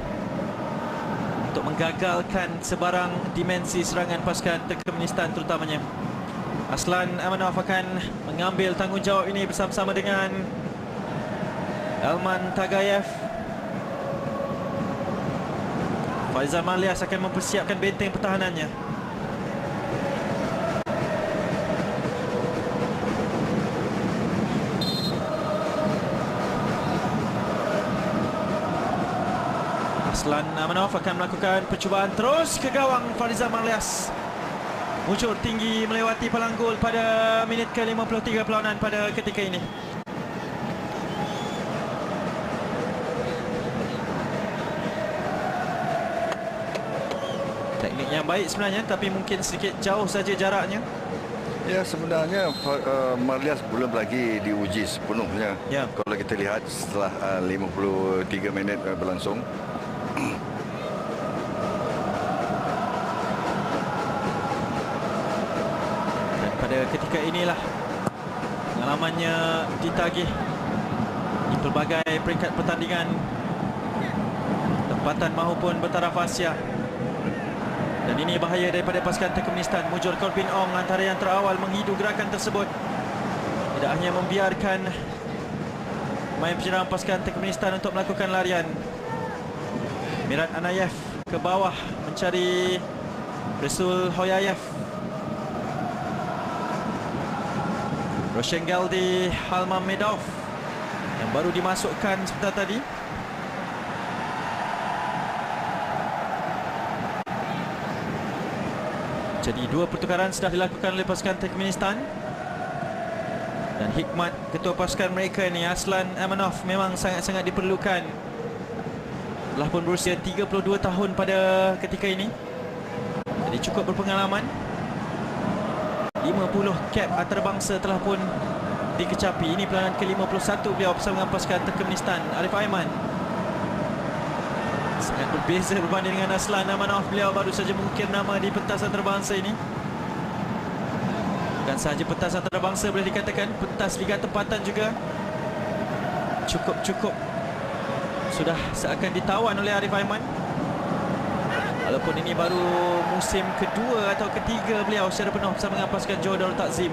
D: untuk menggagalkan sebarang dimensi serangan pasukan Turkmenistan terutamanya. Aslan Amanov akan mengambil tanggungjawab ini bersama-sama dengan Elman Tagayev. Faizal Malias akan mempersiapkan benteng pertahanannya. Aslan Amanov akan melakukan percubaan terus ke gawang. Faizal Malias muncul tinggi melewati palang gol pada minit ke-53 perlawanan pada ketika ini. Teknik yang baik sebenarnya, tapi mungkin sedikit jauh saja jaraknya.
A: Ya, sebenarnya Malias belum lagi diuji sepenuhnya.
D: Ya.
A: Kalau kita lihat setelah 53 minit berlangsung.
D: Dan pada ketika inilah pengalamannya ditagih di pelbagai peringkat pertandingan tempatan maupun bertaraf Asia. Dan ini bahaya daripada pasukan Turkmenistan. Mujur Corbin Ong antara yang terawal menghidu gerakan tersebut. Tidak hanya membiarkan pemain penyerang pasukan Turkmenistan untuk melakukan larian. Mirat Anayev ke bawah mencari Resul Hoyayev. Roshan Galdi, Halman Medov yang baru dimasukkan sebentar tadi. Jadi dua pertukaran sudah dilakukan oleh pasukan Turkmenistan. Dan hikmat ketua pasukan mereka ni, Aslan Amanov, memang sangat-sangat diperlukan. Telah pun berusia 32 tahun pada ketika ini. Jadi cukup berpengalaman. 50 cap antarabangsa telah pun dikecapi. Ini pelayanan ke-51 beliau bersama dengan pasukan Turkmenistan. Arif Aiman sangat berbeza berbanding dengan Aslan Amanov. Beliau baru saja mengukir nama di pentas antarabangsa ini. Bukan sahaja pentas antarabangsa, boleh dikatakan pentas liga tempatan juga. Cukup sudah seakan ditawan oleh Arif Aiman. Walaupun ini baru musim kedua atau ketiga beliau secara penuh bersama dengan pasukan Johor Darul Takzim.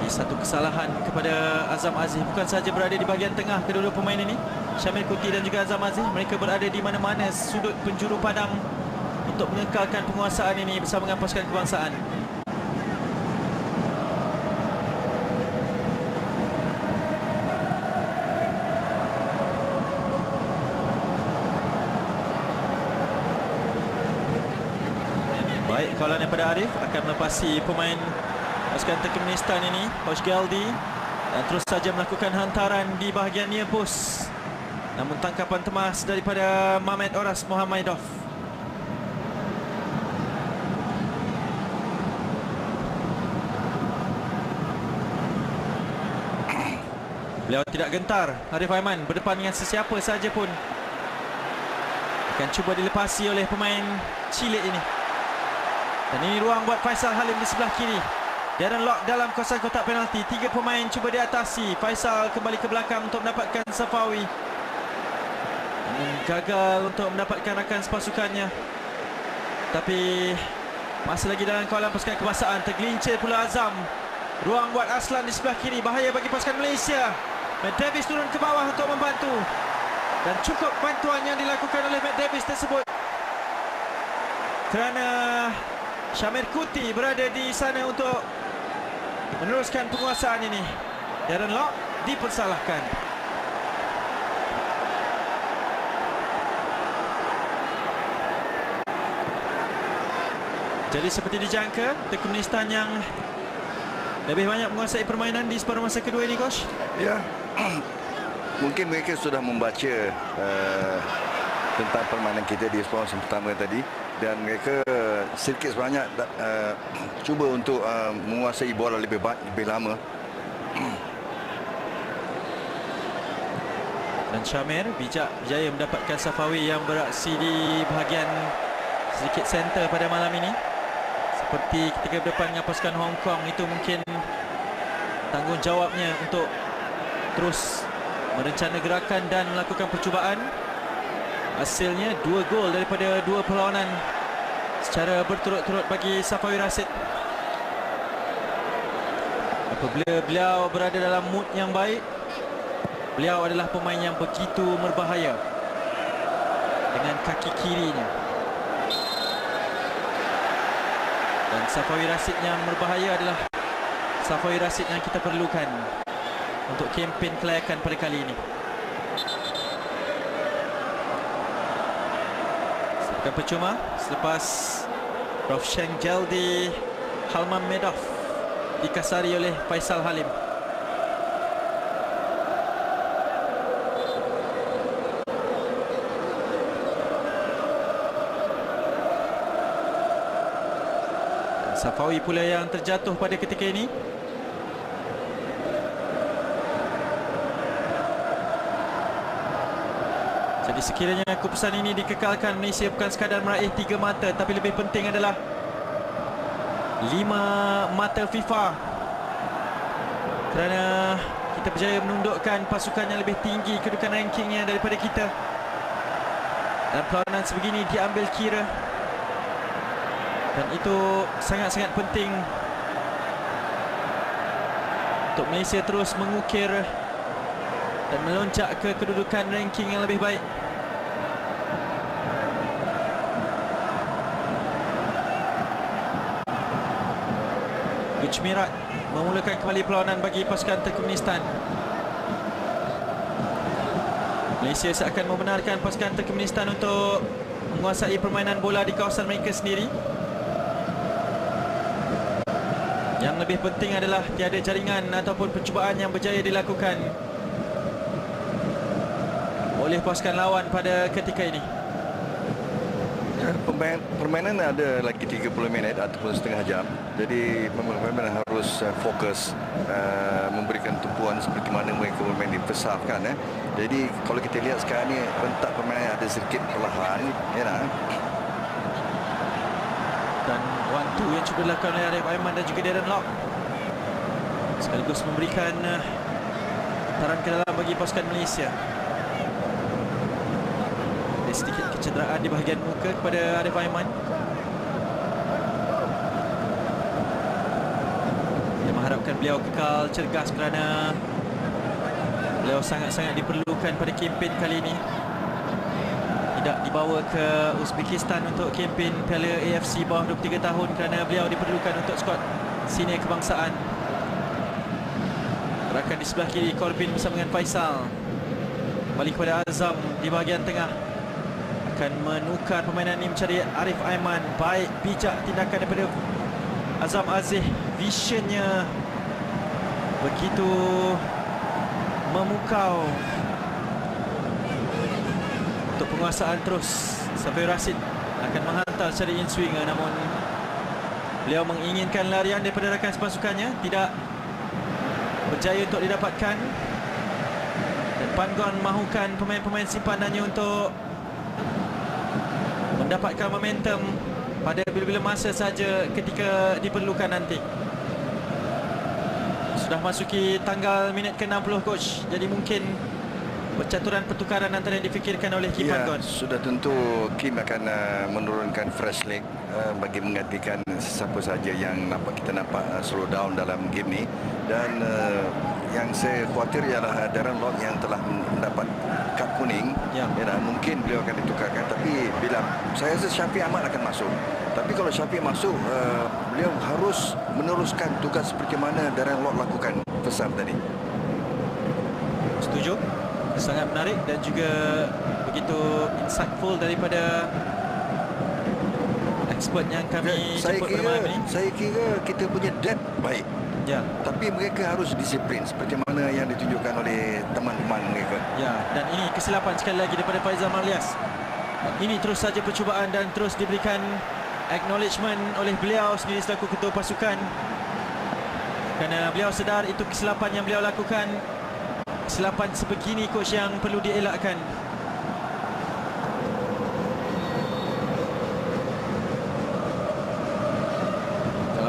D: Satu kesalahan kepada Azam Aziz. Bukan sahaja berada di bahagian tengah kedua-dua pemain ini, Syamil Kuti dan juga Azam Aziz, mereka berada di mana-mana sudut penjuru padang untuk mengekalkan penguasaan ini bersama dengan pasukan kebangsaan. Baik, kawalan daripada Arif akan melepasi pemain pasukan Turkmenistan ini, Coach Galdi, dan terus saja melakukan hantaran di bahagian near post. Namun tangkapan temas daripada Mamet Oras Mohammadov. Beliau tidak gentar. Arif Aiman berdepan dengan sesiapa saja pun akan cuba dilepasi oleh pemain cilik ini. Dan ini ruang buat Faisal Halim di sebelah kiri. Darren Lock dalam kawasan kotak penalti. 3 pemain cuba diatasi. Faisal kembali ke belakang untuk mendapatkan Safawi. Gagal untuk mendapatkan rakan sepasukannya. Tapi masih lagi dalam kawalan pasukan kebangsaan. Tergelincir pula Azam. Ruang buat Aslan di sebelah kiri. Bahaya bagi pasukan Malaysia. Matt Davis turun ke bawah untuk membantu. Dan cukup bantuan yang dilakukan oleh Matt Davis tersebut. Kerana Syamir Kuti berada di sana untuk meneruskan penguasaan ini. Darren Lock dipersalahkan. Jadi seperti dijangka, Turkmenistan yang lebih banyak menguasai permainan di separuh masa kedua ini, Coach.
A: Ya, mungkin mereka sudah membaca tentang permainan kita di separuh masa pertama tadi, dan mereka sedikit sebanyak cuba untuk menguasai bola lebih lama.
D: Dan Syamir bijak berjaya mendapatkan Safawi yang beraksi di bahagian sedikit center pada malam ini. Seperti ketika berdepan dengan pasukan Hong Kong, itu mungkin tanggungjawabnya untuk terus merencana gerakan dan melakukan percubaan. Hasilnya 2 gol daripada 2 perlawanan secara berturut-turut bagi Safawi Rashid. Apabila beliau berada dalam mood yang baik, beliau adalah pemain yang begitu berbahaya dengan kaki kirinya. Dan Safawi Rashid yang berbahaya adalah Safawi Rashid yang kita perlukan untuk kempen kelayakan pada kali ini. Serbukan percuma selepas Rovshan Jaldi Halman Medov dikasari oleh Faisal Halim. Safawi pula yang terjatuh pada ketika ini. Jadi sekiranya keputusan ini dikekalkan, Malaysia bukan sekadar meraih 3 mata, tapi lebih penting adalah 5 mata FIFA. Kerana kita berjaya menundukkan pasukan yang lebih tinggi kedudukan rankingnya daripada kita. Dan perlawanan sebegini diambil kira. Dan itu sangat-sangat penting untuk Malaysia terus mengukir dan melonjak ke kedudukan ranking yang lebih baik. Gujmirat memulakan kembali perlawanan bagi pasukan Turkmenistan. Malaysia seakan membenarkan pasukan Turkmenistan untuk menguasai permainan bola di kawasan mereka sendiri. Yang lebih penting adalah tiada jaringan ataupun percubaan yang berjaya dilakukan oleh pasukan lawan pada ketika ini.
A: Permainan ada lagi 30 minit ataupun setengah jam. Jadi pemain harus fokus memberikan tumpuan seperti mana mereka bermain di first half kan. Jadi kalau kita lihat sekarang ni rentak permainan ada sedikit perlahan, ya nak.
D: Dan 1-2 yang cuba dilakukan oleh Arif Aiman dan juga Darren Lock sekaligus memberikan taran ke dalam bagi pasukan Malaysia. Ada sedikit kecederaan di bahagian muka kepada Arif Aiman. Dia mengharapkan beliau kekal cergas kerana beliau sangat-sangat diperlukan pada kempen kali ini. Tidak dibawa ke Uzbekistan untuk kempen Piala AFC bawah 23 tahun kerana beliau diperlukan untuk skuad senior kebangsaan. Gerakan di sebelah kiri Corbin bersama dengan Faisal. Kembali kepada Azam di bahagian tengah. Akan menukar permainan ini mencari Arif Aiman. Baik bijak tindakan daripada Azam Aziz. Visionnya begitu memukau. Untuk penguasaan terus, Safawi Rashid akan menghantar secara in-swinger, namun beliau menginginkan larian daripada rakan sepasukannya, tidak berjaya untuk didapatkan. Dan Panggon mahukan pemain-pemain simpanannya untuk mendapatkan momentum pada bila-bila masa saja ketika diperlukan nanti. Sudah masuki tanggal minit ke-60, Coach. Jadi mungkin percaturan pertukaran antara yang difikirkan oleh Kim Panggon.
A: Sudah tentu Kim akan menurunkan fresh leg bagi menggantikan siapa saja yang kita nampak slow down dalam game ni. Dan yang saya khawatir ialah Darren Lock yang telah mendapat kad kuning.
D: Ya.
A: Mungkin beliau akan ditukarkan. Tapi bila saya rasa Syafiq Ahmad akan masuk. Tapi kalau Syafiq masuk, beliau harus meneruskan tugas seperti mana Darren Lock lakukan pesan tadi.
D: Setuju. Sangat menarik dan juga begitu insightful daripada expert yang kami jemput pada malam ini.
A: Saya kira kita punya depth baik.
D: Ya.
A: Tapi mereka harus disiplin seperti mana yang ditunjukkan oleh teman-teman mereka.
D: Ya, dan ini kesilapan sekali lagi daripada Faizal Marlias. Ini terus saja percubaan dan terus diberikan acknowledgement oleh beliau sendiri selaku ketua pasukan. Kerana beliau sedar itu kesilapan yang beliau lakukan. Kesilapan sebegini coach yang perlu dielakkan.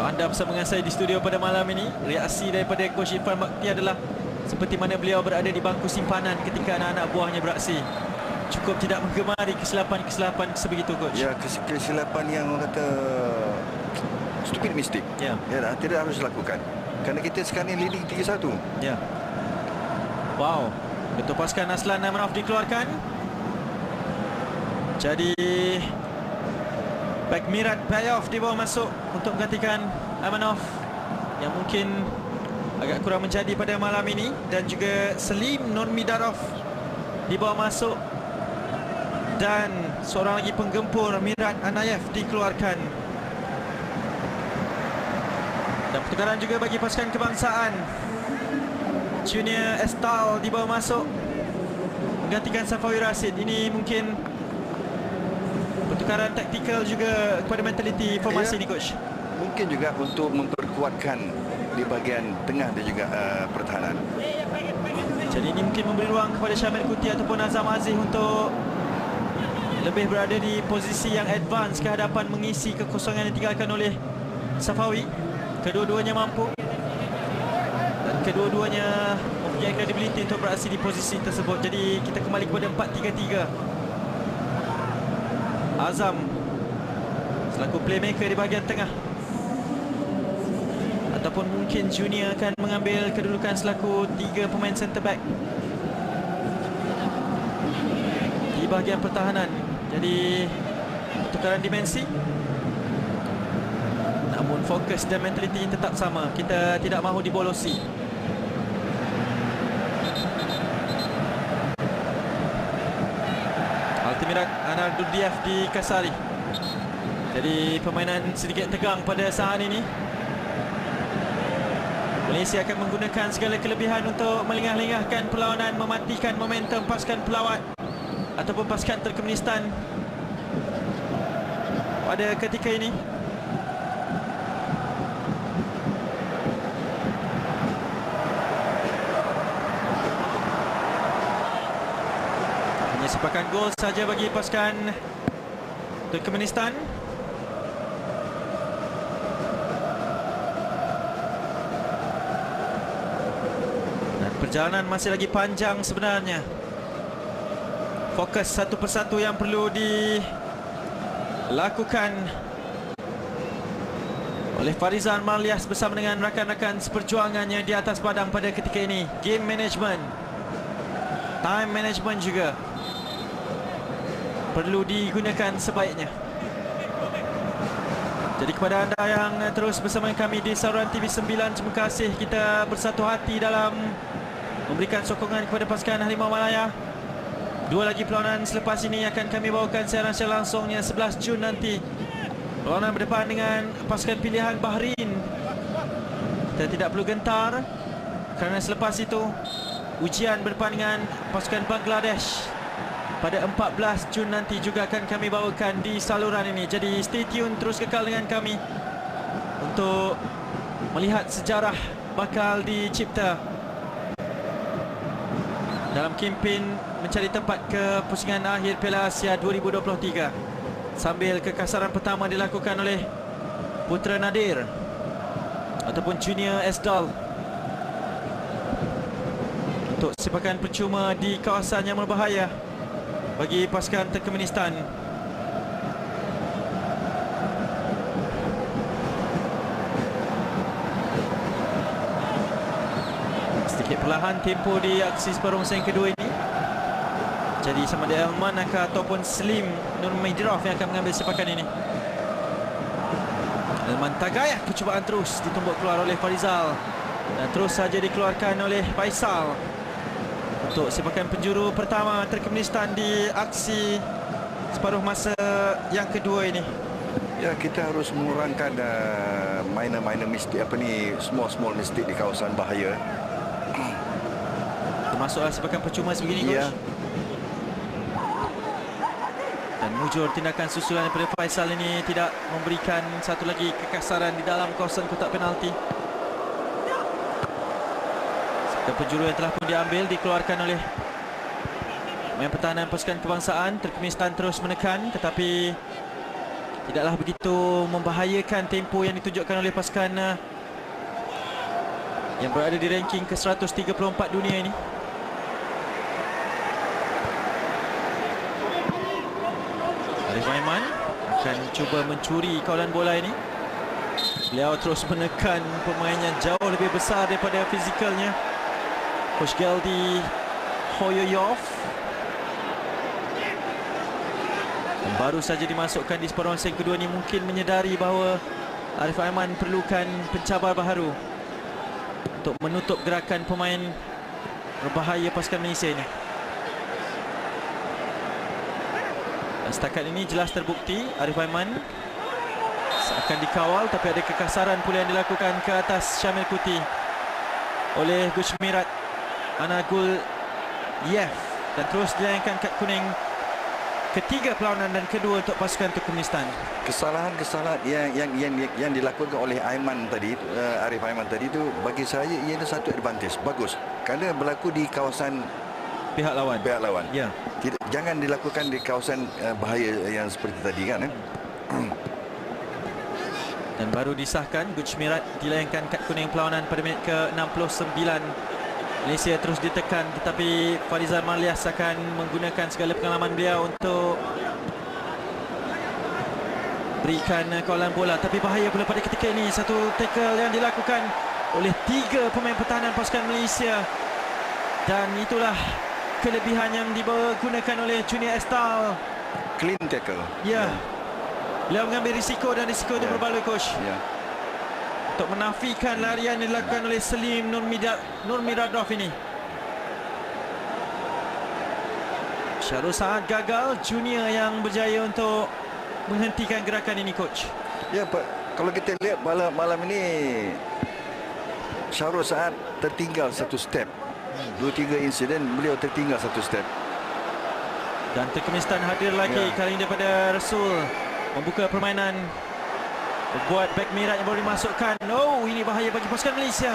D: Anda bersama dengan saya di studio pada malam ini, reaksi daripada Coach Irfan Bakti adalah seperti mana beliau berada di bangku simpanan ketika anak-anak buahnya beraksi. Cukup tidak menggemari kesilapan-kesilapan sebegitu Coach.
A: Ya, kesilapan yang orang kata stupid mistake.
D: Ya.
A: Ya, tidak harus dilakukan. Kerana kita sekarang ni leading 3-1.
D: Ya. Wow. Ketua pasukan Aslan Amanov dikeluarkan. Jadi back Mirat Bayoff dibawa masuk untuk menggantikan Amanov yang mungkin agak kurang menjadi pada malam ini, dan juga Selim Nurmidarov dibawa masuk, dan seorang lagi penggempur Mirat Anayev dikeluarkan. Dan pertukaran juga bagi pasukan kebangsaan. Junior Estal dibawa masuk menggantikan Safawi Rashid. Ini mungkin pertukaran taktikal juga kepada mentaliti formasi ni coach.
A: Mungkin juga untuk memperkuatkan di bahagian tengah dan juga pertahanan.
D: Jadi ini mungkin memberi ruang kepada Syamil Kuti ataupun Azam Aziz untuk lebih berada di posisi yang advance ke hadapan mengisi kekosongan yang ditinggalkan oleh Safawi. Kedua-duanya mampu dan kedua-duanya mempunyai kredibiliti untuk beraksi di posisi tersebut. Jadi kita kembali kepada 4-3-3. Azam selaku playmaker di bahagian tengah, ataupun mungkin Junior akan mengambil kedudukan selaku 3 pemain centre back di bahagian pertahanan. Jadi pertukaran dimensi, namun fokus dan mentaliti tetap sama. Kita tidak mahu dibolosi. Altimirat Anardudiev di Kasari. Jadi permainan sedikit tegang pada saat ini. Malaysia akan menggunakan segala kelebihan untuk melengah-lengahkan perlawanan, mematikan momentum pasukan pelawat ataupun pasukan Turkmenistan pada ketika ini. Hanya sepakan gol saja bagi pasukan Turkmenistan. Perjalanan masih lagi panjang sebenarnya. Fokus satu persatu yang perlu dilakukan oleh Farizal Marlias bersama dengan rakan-rakan seperjuangannya di atas padang pada ketika ini. Game management, time management juga perlu digunakan sebaiknya. Jadi kepada anda yang terus bersama kami di saluran TV 9, terima kasih. Kita bersatu hati dalam memberikan sokongan kepada pasukan Harimau Malaya. 2 lagi perlawanan selepas ini akan kami bawakan siaran secara langsungnya 11 Jun nanti. Perlawanan berdepan dengan pasukan pilihan Bahrain. Kita tidak perlu gentar kerana selepas itu ujian berdepan dengan pasukan Bangladesh pada 14 Jun nanti juga akan kami bawakan di saluran ini. Jadi stay tune, terus kekal dengan kami untuk melihat sejarah bakal dicipta dalam kempen mencari tempat ke pusingan akhir Piala Asia 2023. Sambil kekasaran pertama dilakukan oleh Putra Nadir ataupun Junior Esdal untuk sepakan percuma di kawasan yang berbahaya bagi pasukan Turkmenistan. Sedikit perlahan tempo di aksi separuh masa yang kedua ini. Jadi sama ada Elman ataupun Slim Nurmaidirov yang akan mengambil sepakan ini. Elman Tagayah, percubaan terus ditumbuk keluar oleh Farizal dan terus saja dikeluarkan oleh Faisal untuk sepakan penjuru pertama Turkmenistan di aksi separuh masa yang kedua ini.
A: Ya, kita harus mengurangkan minor mistake, small mistake di kawasan bahaya.
D: Termasuklah sepakan percuma sebegini, Coach.
A: Ya.
D: Dan mujur tindakan susulan daripada Faisal ini tidak memberikan satu lagi kekasaran di dalam kawasan kotak penalti. Sepakan penjuru yang telah pun diambil dikeluarkan oleh pemain pertahanan pasukan kebangsaan. Turkmenistan terus menekan tetapi tidaklah begitu membahayakan tempo yang ditunjukkan oleh pasukan yang berada di ranking ke-134 dunia ini. Arif Aiman akan cuba mencuri kawalan bola ini. Beliau terus menekan pemain yang jauh lebih besar daripada fizikalnya, Coach Geldi Hoyoyov. Baru saja dimasukkan di separuh masa yang kedua ini, mungkin menyedari bahawa Arif Aiman perlukan pencabar baharu untuk menutup gerakan pemain berbahaya pasukan Malaysia ini. Dan setakat ini jelas terbukti Arif Aiman akan dikawal, tapi ada kekasaran pula yang dilakukan ke atas Syamil Kuti oleh Guchmirat Anagul Yev dan terus dilayangkan kad kuning ketiga perlawanan dan kedua untuk pasukan Turkmenistan.
A: Kesalahan yang dilakukan oleh Aiman tadi, Arif Aiman tadi itu bagi saya ia ada satu advantage bagus kerana berlaku di kawasan
D: pihak lawan. Ya.
A: Jangan dilakukan di kawasan bahaya yang seperti tadi kan.
D: Dan baru disahkan Guchmirat dilayangkan kad kuning perlawanan pada minit ke-69. Malaysia terus ditekan tetapi Farizal Marlias akan menggunakan segala pengalaman beliau untuk berikan kawalan bola, tapi bahaya pula pada ketika ini. Satu tackle yang dilakukan oleh tiga pemain pertahanan pasukan Malaysia dan itulah kelebihan yang digunakan oleh Junior Estal.
A: Clean tackle.
D: Ya. Beliau mengambil risiko dan risiko itu berbaloi, Coach.
A: Ya.
D: Untuk menafikan larian yang dilakukan oleh Slim Nurmaidirov ini. Syarul Saad gagal, Junior yang berjaya untuk menghentikan gerakan ini, Coach.
A: Ya, Pak. Kalau kita lihat malam ini Syarul Saad tertinggal satu step. 2-3 insiden beliau tertinggal satu step.
D: Dan Turkmenistan hadir lagi kali ini daripada Rasul membuka permainan. Buat back Mirat yang baru dimasukkan. Oh, ini bahaya bagi pasukan Malaysia.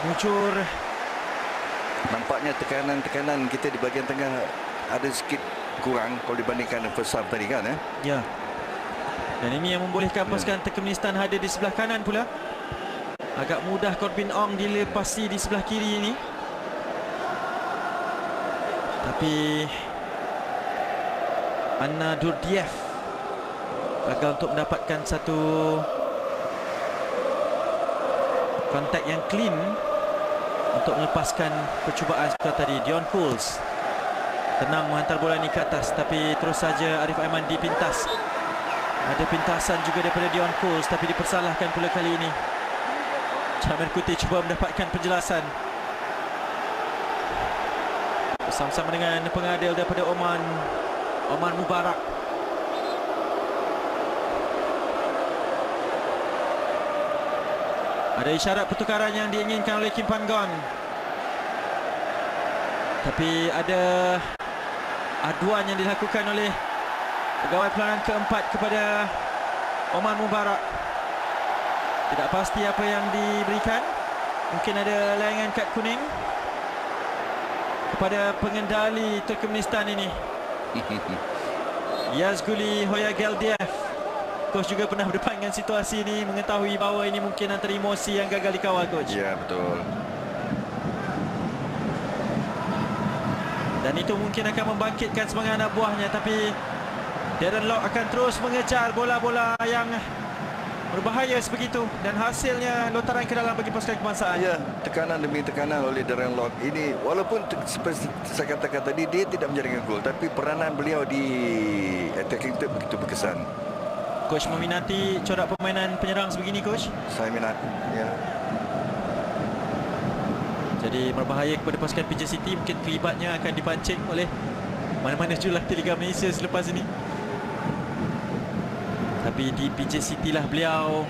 D: Mujur.
A: Nampaknya tekanan kita di bahagian tengah ada sedikit kurang kalau dibandingkan first half tadi kan.
D: Ya. Dan ini yang membolehkan pasukan Turkmenistan hadir di sebelah kanan pula. Agak mudah Corbin Ong dilepasi di sebelah kiri ini. Tapi Anna Durdiev gagal untuk mendapatkan satu kontak yang clean untuk melepaskan percubaan seperti tadi. Dion Cools tenang menghantar bola ini ke atas, tapi terus saja Arif Aiman dipintas. Ada pintasan juga daripada Dion Cools, tapi dipersalahkan pula kali ini. Syamil Kuti cuba mendapatkan penjelasan bersama-sama dengan pengadil daripada Oman Mubarak. Ada isyarat pertukaran yang diinginkan oleh Kim Pan-gon. Tapi ada aduan yang dilakukan oleh pegawai pelayanan keempat kepada Oman Mubarak. Tidak pasti apa yang diberikan. Mungkin ada layangan kad kuning kepada pengendali Turkmenistan ini. Yazguli Hoyageldiev. Coach juga pernah berdepan dengan situasi ini, mengetahui bahawa ini mungkin antara emosi yang gagal dikawal, Coach.
A: Ya, betul.
D: Dan itu mungkin akan membangkitkan semangat anak buahnya, tapi Darren Lock akan terus mengejar bola-bola yang berbahaya sebegitu dan hasilnya lontaran ke dalam bagi pasukan kebangsaan.
A: Ya, tekanan demi tekanan oleh Darren Lock ini, walaupun seperti saya katakan tadi, dia tidak menjaringkan gol, tapi peranan beliau di attacking third begitu berkesan.
D: Coach meminati corak permainan penyerang sebegini, Coach?
A: Saya minat, ya.
D: Jadi berbahaya kepada pasukan PJ City. Mungkin kelibatnya akan dipancing oleh mana-mana jurulatih Liga Malaysia selepas ini. Tapi di PJ City lah beliau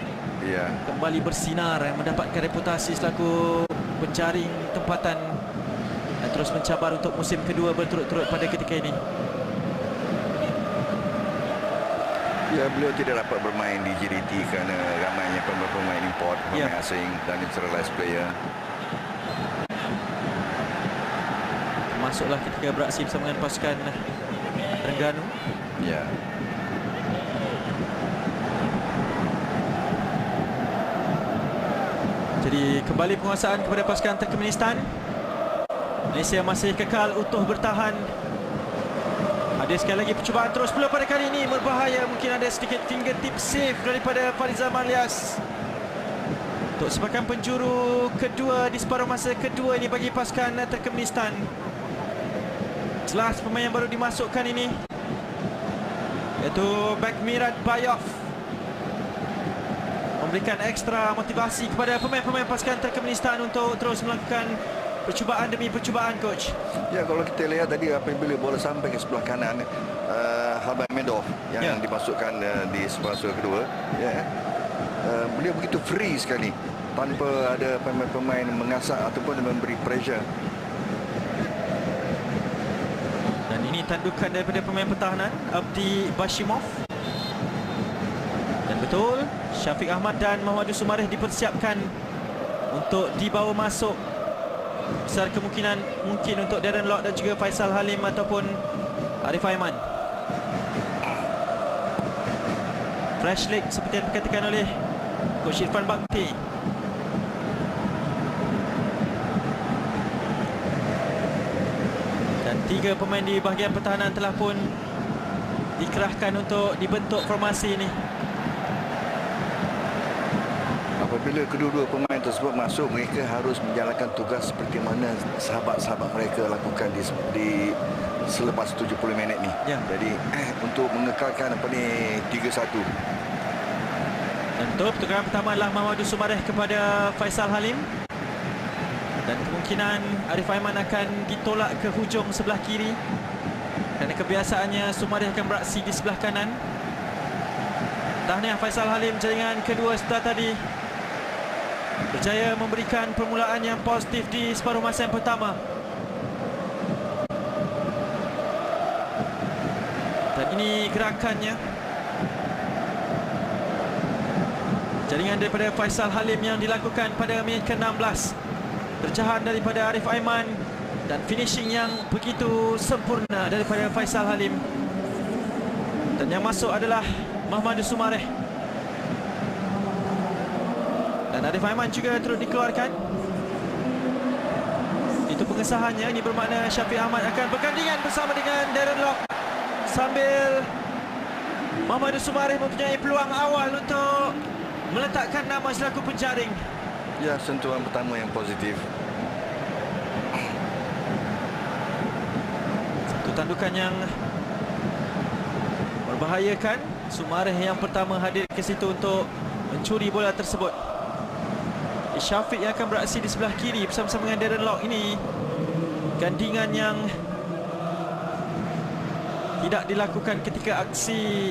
D: kembali bersinar, mendapatkan reputasi selaku penjaring tempatan dan terus mencabar untuk musim kedua berturut-turut pada ketika ini.
A: Ya, beliau tidak dapat bermain di JDT kerana ramainya pemain import, pemain asing dan naturalized player.
D: Masuklah ketika beraksi bersama dengan pasukan Terengganu.
A: Ya.
D: Jadi kembali penguasaan kepada pasukan Turkmenistan. Malaysia masih kekal utuh bertahan. Ada sekali lagi percubaan terus pula pada kali ini berbahaya. Mungkin ada sedikit fingertip save daripada Farizal Malias untuk sepakan penjuru kedua di separuh masa kedua ini bagi pasukan Turkmenistan. Jelas pemain yang baru dimasukkan ini iaitu Bekmirad Bayov memberikan ekstra motivasi kepada pemain-pemain pasukan Turkmenistan untuk terus melakukan percubaan demi percubaan, Coach.
A: Ya, kalau kita lihat tadi apabila bola sampai ke sebelah kanan, Habamedov yang dimasukkan di fase kedua, beliau begitu free sekali tanpa ada pemain-pemain mengasak ataupun memberi pressure.
D: Dan ini tandukan daripada pemain pertahanan Abdi Bashimov. Dan betul, Syafiq Ahmad dan Muhammadul Sumareh dipersiapkan untuk dibawa masuk. Besar kemungkinan mungkin untuk Darren Lock dan juga Faisal Halim ataupun Arif Aiman. Fresh leg seperti yang dikatakan oleh Coach Irfan Bakti. Dan 3 pemain di bahagian pertahanan telah pun dikerahkan untuk dibentuk formasi ini.
A: Apabila kedua-dua pemain tersebut masuk, mereka harus menjalankan tugas seperti mana sahabat-sahabat mereka lakukan di selepas 70 minit ni. Jadi untuk mengekalkan 3-1.
D: Dan betul, pertukaran pertama adalah Muhammadul Sumareh kepada Faisal Halim. Dan kemungkinan Arif Aiman akan ditolak ke hujung sebelah kiri. Kerana kebiasaannya Sumareh akan beraksi di sebelah kanan. Tahniah Faisal Halim, jaringan kedua setelah tadi berjaya memberikan permulaan yang positif di separuh masa yang pertama. Dan ini gerakannya. Jaringan daripada Faisal Halim yang dilakukan pada minit ke-16. Terjahan daripada Arif Aiman dan finishing yang begitu sempurna daripada Faisal Halim. Dan yang masuk adalah Muhammadul Sumareh. Dan Arif Aiman juga turut dikeluarkan. Itu pengesahannya. Ini bermakna Syafiq Ahmad akan bergandingan bersama dengan Darren Lock, sambil Muhammadul Sumareh mempunyai peluang awal untuk meletakkan nama selaku penjaring.
A: Ya, sentuhan pertama yang positif.
D: Satu tandukan yang membahayakan. Sumareh yang pertama hadir ke situ untuk mencuri bola tersebut. Syafiq yang akan beraksi di sebelah kiri bersama-sama dengan Darren Lock. Ini gandingan yang tidak dilakukan ketika aksi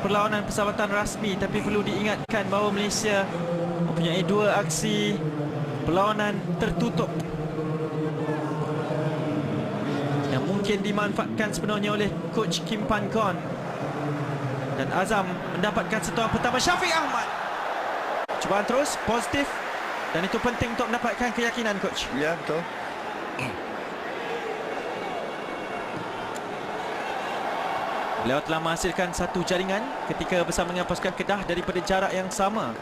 D: perlawanan persahabatan rasmi, tapi perlu diingatkan bahawa Malaysia mempunyai 2 aksi perlawanan tertutup yang mungkin dimanfaatkan sepenuhnya oleh Coach Kim Pan Gon. Dan Azam mendapatkan sentuhan pertama. Syafiq Ahmad, cubaan terus positif, dan itu penting untuk mendapatkan keyakinan, Coach.
A: Ya, betul.
D: Beliau telah menghasilkan satu jaringan ketika bersama dengan pasukan Kedah daripada jarak yang sama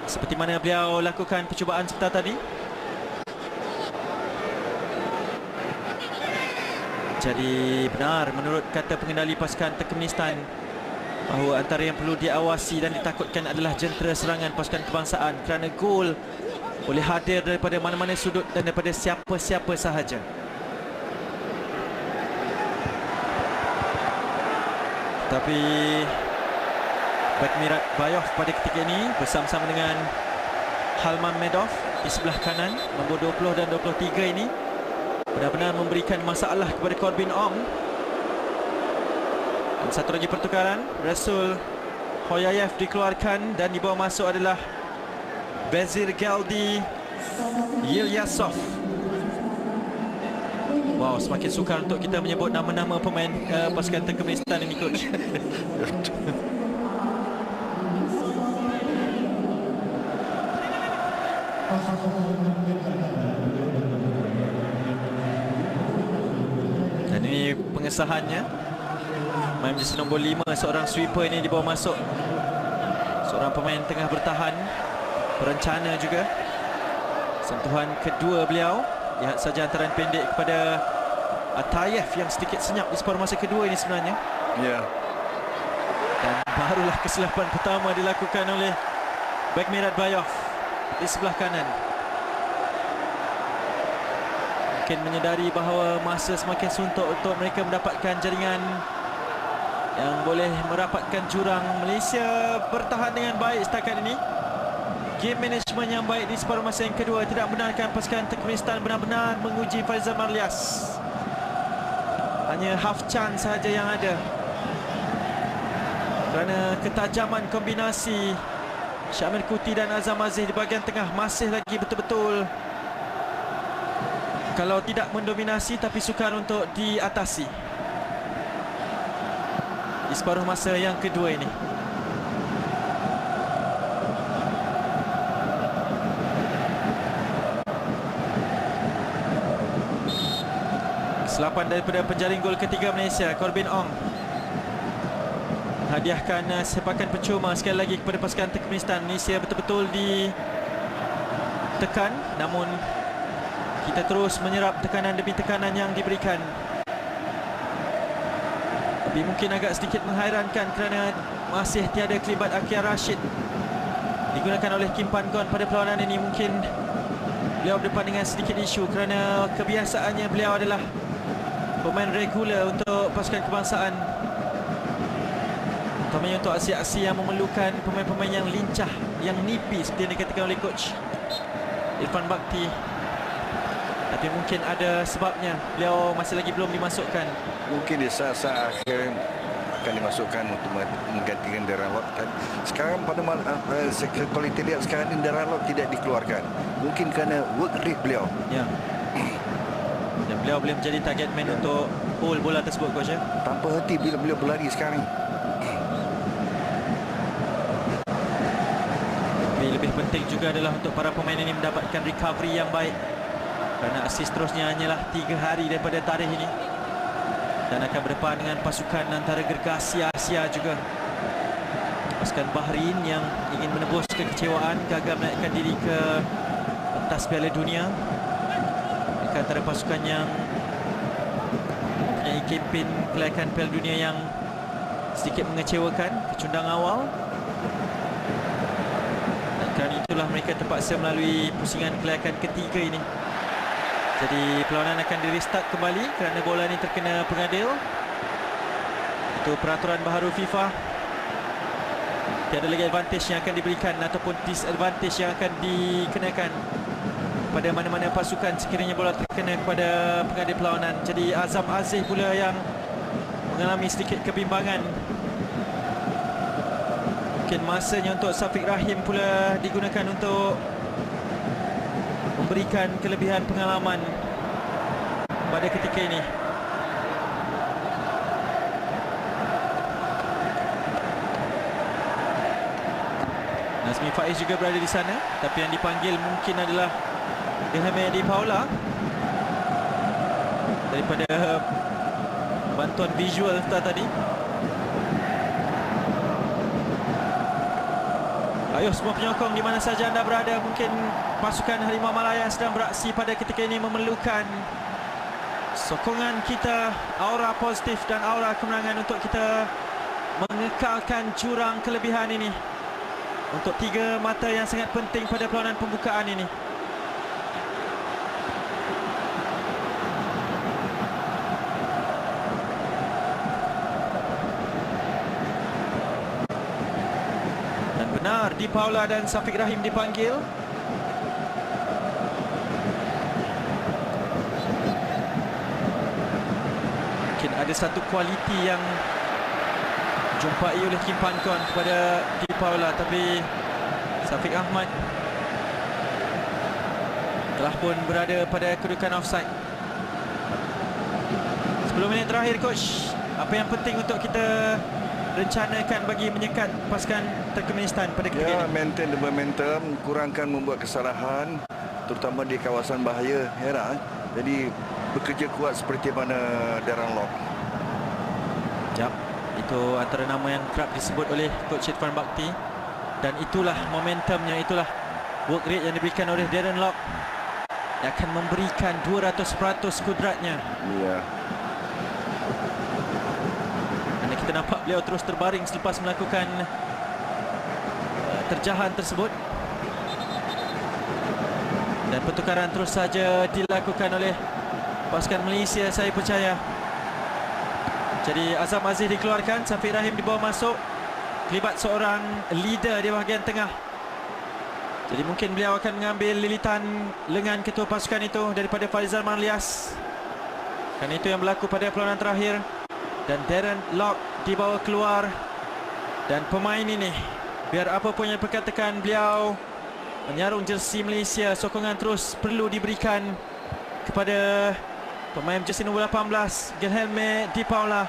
D: seperti mana beliau lakukan percubaan sebentar tadi. Jadi benar menurut kata pengendali pasukan Turkmenistan, bahawa antara yang perlu diawasi dan ditakutkan adalah jentera serangan pasukan kebangsaan, kerana gol boleh hadir daripada mana-mana sudut dan daripada siapa-siapa sahaja. Tapi Bekmirat Bayov pada ketika ini bersama-sama dengan Halman Medov di sebelah kanan, nombor 20 dan 23 ini benar-benar memberikan masalah kepada Corbin Ong. Dan satu lagi pertukaran, Rasul Hoyayev dikeluarkan dan dibawa masuk adalah Bezir Geldi Yilyasov. Wow, semakin sukar untuk kita menyebut nama-nama pemain pasukan Turkmenistan ini, coach. Dan ini pengesahannya. Main jersey nombor 5, seorang sweeper ini dibawa masuk. Seorang pemain tengah bertahan, berencana juga. Sentuhan kedua beliau. Lihat saja antaran pendek kepada Atayev yang sedikit senyap di separuh masa kedua ini sebenarnya.
A: Ya.
D: Dan barulah kesilapan pertama dilakukan oleh Bekmirat Bayov di sebelah kanan. Mungkin menyedari bahawa masa semakin suntuk untuk mereka mendapatkan jaringan yang boleh merapatkan jurang. Malaysia bertahan dengan baik setakat ini. Game management yang baik di separuh masa yang kedua tidak benarkan pasukan Turkmenistan benar-benar menguji Faizal Marlias. Hanya half chance sahaja yang ada. Kerana ketajaman kombinasi Syamil Kuti dan Azam Aziz di bahagian tengah masih lagi betul-betul, kalau tidak mendominasi, tapi sukar untuk diatasi di separuh masa yang kedua ini. Kesilapan daripada penjaring gol ketiga Malaysia, Corbin Ong. Hadiahkan sepakan percuma sekali lagi kepada pasukan Turkmenistan. Malaysia betul-betul ditekan, namun kita terus menyerap tekanan demi tekanan yang diberikan. Tapi mungkin agak sedikit menghairankan kerana masih tiada kelibat Akia Rashid digunakan oleh Kim Pan Gon pada perlawanan ini. Mungkin beliau berdepan dengan sedikit isu kerana kebiasaannya beliau adalah pemain regular untuk pasukan kebangsaan, utamanya untuk aksi-aksi yang memerlukan pemain-pemain yang lincah, yang nipis seperti yang dikatakan oleh coach Irfan Bakti. Tapi mungkin ada sebabnya beliau masih lagi belum dimasukkan.
A: Mungkin di saat-saat akhir akan dimasukkan untuk menggantikan Darren Lock. Sekarang pada kalau kita lihat sekarang ini Darren Lock tidak dikeluarkan. Mungkin kerana work rate beliau.
D: Ya. Dan beliau boleh menjadi target man untuk hold bola tersebut, coach, ya?
A: Tanpa henti bila beliau berlari sekarang.
D: Tapi lebih penting juga adalah untuk para pemain ini mendapatkan recovery yang baik, kerana aksi seterusnya hanyalah 3 hari daripada tarikh ini dan akan berdepan dengan pasukan antara gergasi Asia juga. Pasukan Bahrain yang ingin menebus kekecewaan gagal menaikkan diri ke pentas Piala Dunia. Mereka antara pasukan yang mempunyai kempen kelayakan Piala Dunia yang sedikit mengecewakan kecundang awal. Dan kerana itulah mereka terpaksa melalui pusingan kelayakan ketiga ini. Jadi perlawanan akan di-restart kembali kerana bola ini terkena pengadil. Itu peraturan baharu FIFA. Tiada lagi advantage yang akan diberikan ataupun disadvantage yang akan dikenakan pada mana-mana pasukan sekiranya bola terkena kepada pengadil perlawanan. Jadi Azam Aziz pula yang mengalami sedikit kebimbangan. Mungkin masanya untuk Safiq Rahim pula digunakan untuk memberikan kelebihan pengalaman pada ketika ini. Nazmi Faiz juga berada di sana, tapi yang dipanggil mungkin adalah Ilham Di Paula. Daripada bantuan visual tadi. Ayo semua penyokong di mana saja anda berada, mungkin pasukan Harimau Malaya yang sedang beraksi pada ketika ini memerlukan sokongan kita, aura positif dan aura kemenangan untuk kita mengekalkan jurang kelebihan ini untuk 3 mata yang sangat penting pada perlawanan pembukaan ini. Dan benar, Di Paula dan Syafiq Rahim dipanggil. Mungkin ada satu kualiti yang jumpai oleh Kim Pan Kon kepada Di Paula, tapi Syafiq Ahmad telah pun berada pada kedudukan offside. 10 minit terakhir, coach. Apa yang penting untuk kita rencanakan bagi menyekat pasukan Turkmenistan pada ketika ini?
A: Maintain the momentum, kurangkan membuat kesalahan terutama di kawasan bahaya Hera. Jadi bekerja kuat seperti mana Darren Lock.
D: Yap. Itu antara nama yang kerap disebut oleh Coach Irfan Bakti. Dan itulah momentumnya, itulah work rate yang diberikan oleh Darren Lock yang akan memberikan 200% kudratnya.
A: Ya.
D: Dan kita nampak beliau terus terbaring selepas melakukan terjahan tersebut. Dan pertukaran terus saja dilakukan oleh pasukan Malaysia, saya percaya. Jadi Azam Aziz dikeluarkan, Syafiq Rahim dibawa masuk, terlibat seorang leader di bahagian tengah. Jadi mungkin beliau akan mengambil lilitan lengan ketua pasukan itu daripada Faizal Marlias. Kan itu yang berlaku pada perlawanan terakhir. Dan Darren Lock dibawa keluar. Dan pemain ini, biar apa pun yang perkatakan, beliau menyarung jersey Malaysia. Sokongan terus perlu diberikan kepada pemain jersey nombor 18, Guilherme Di Paula.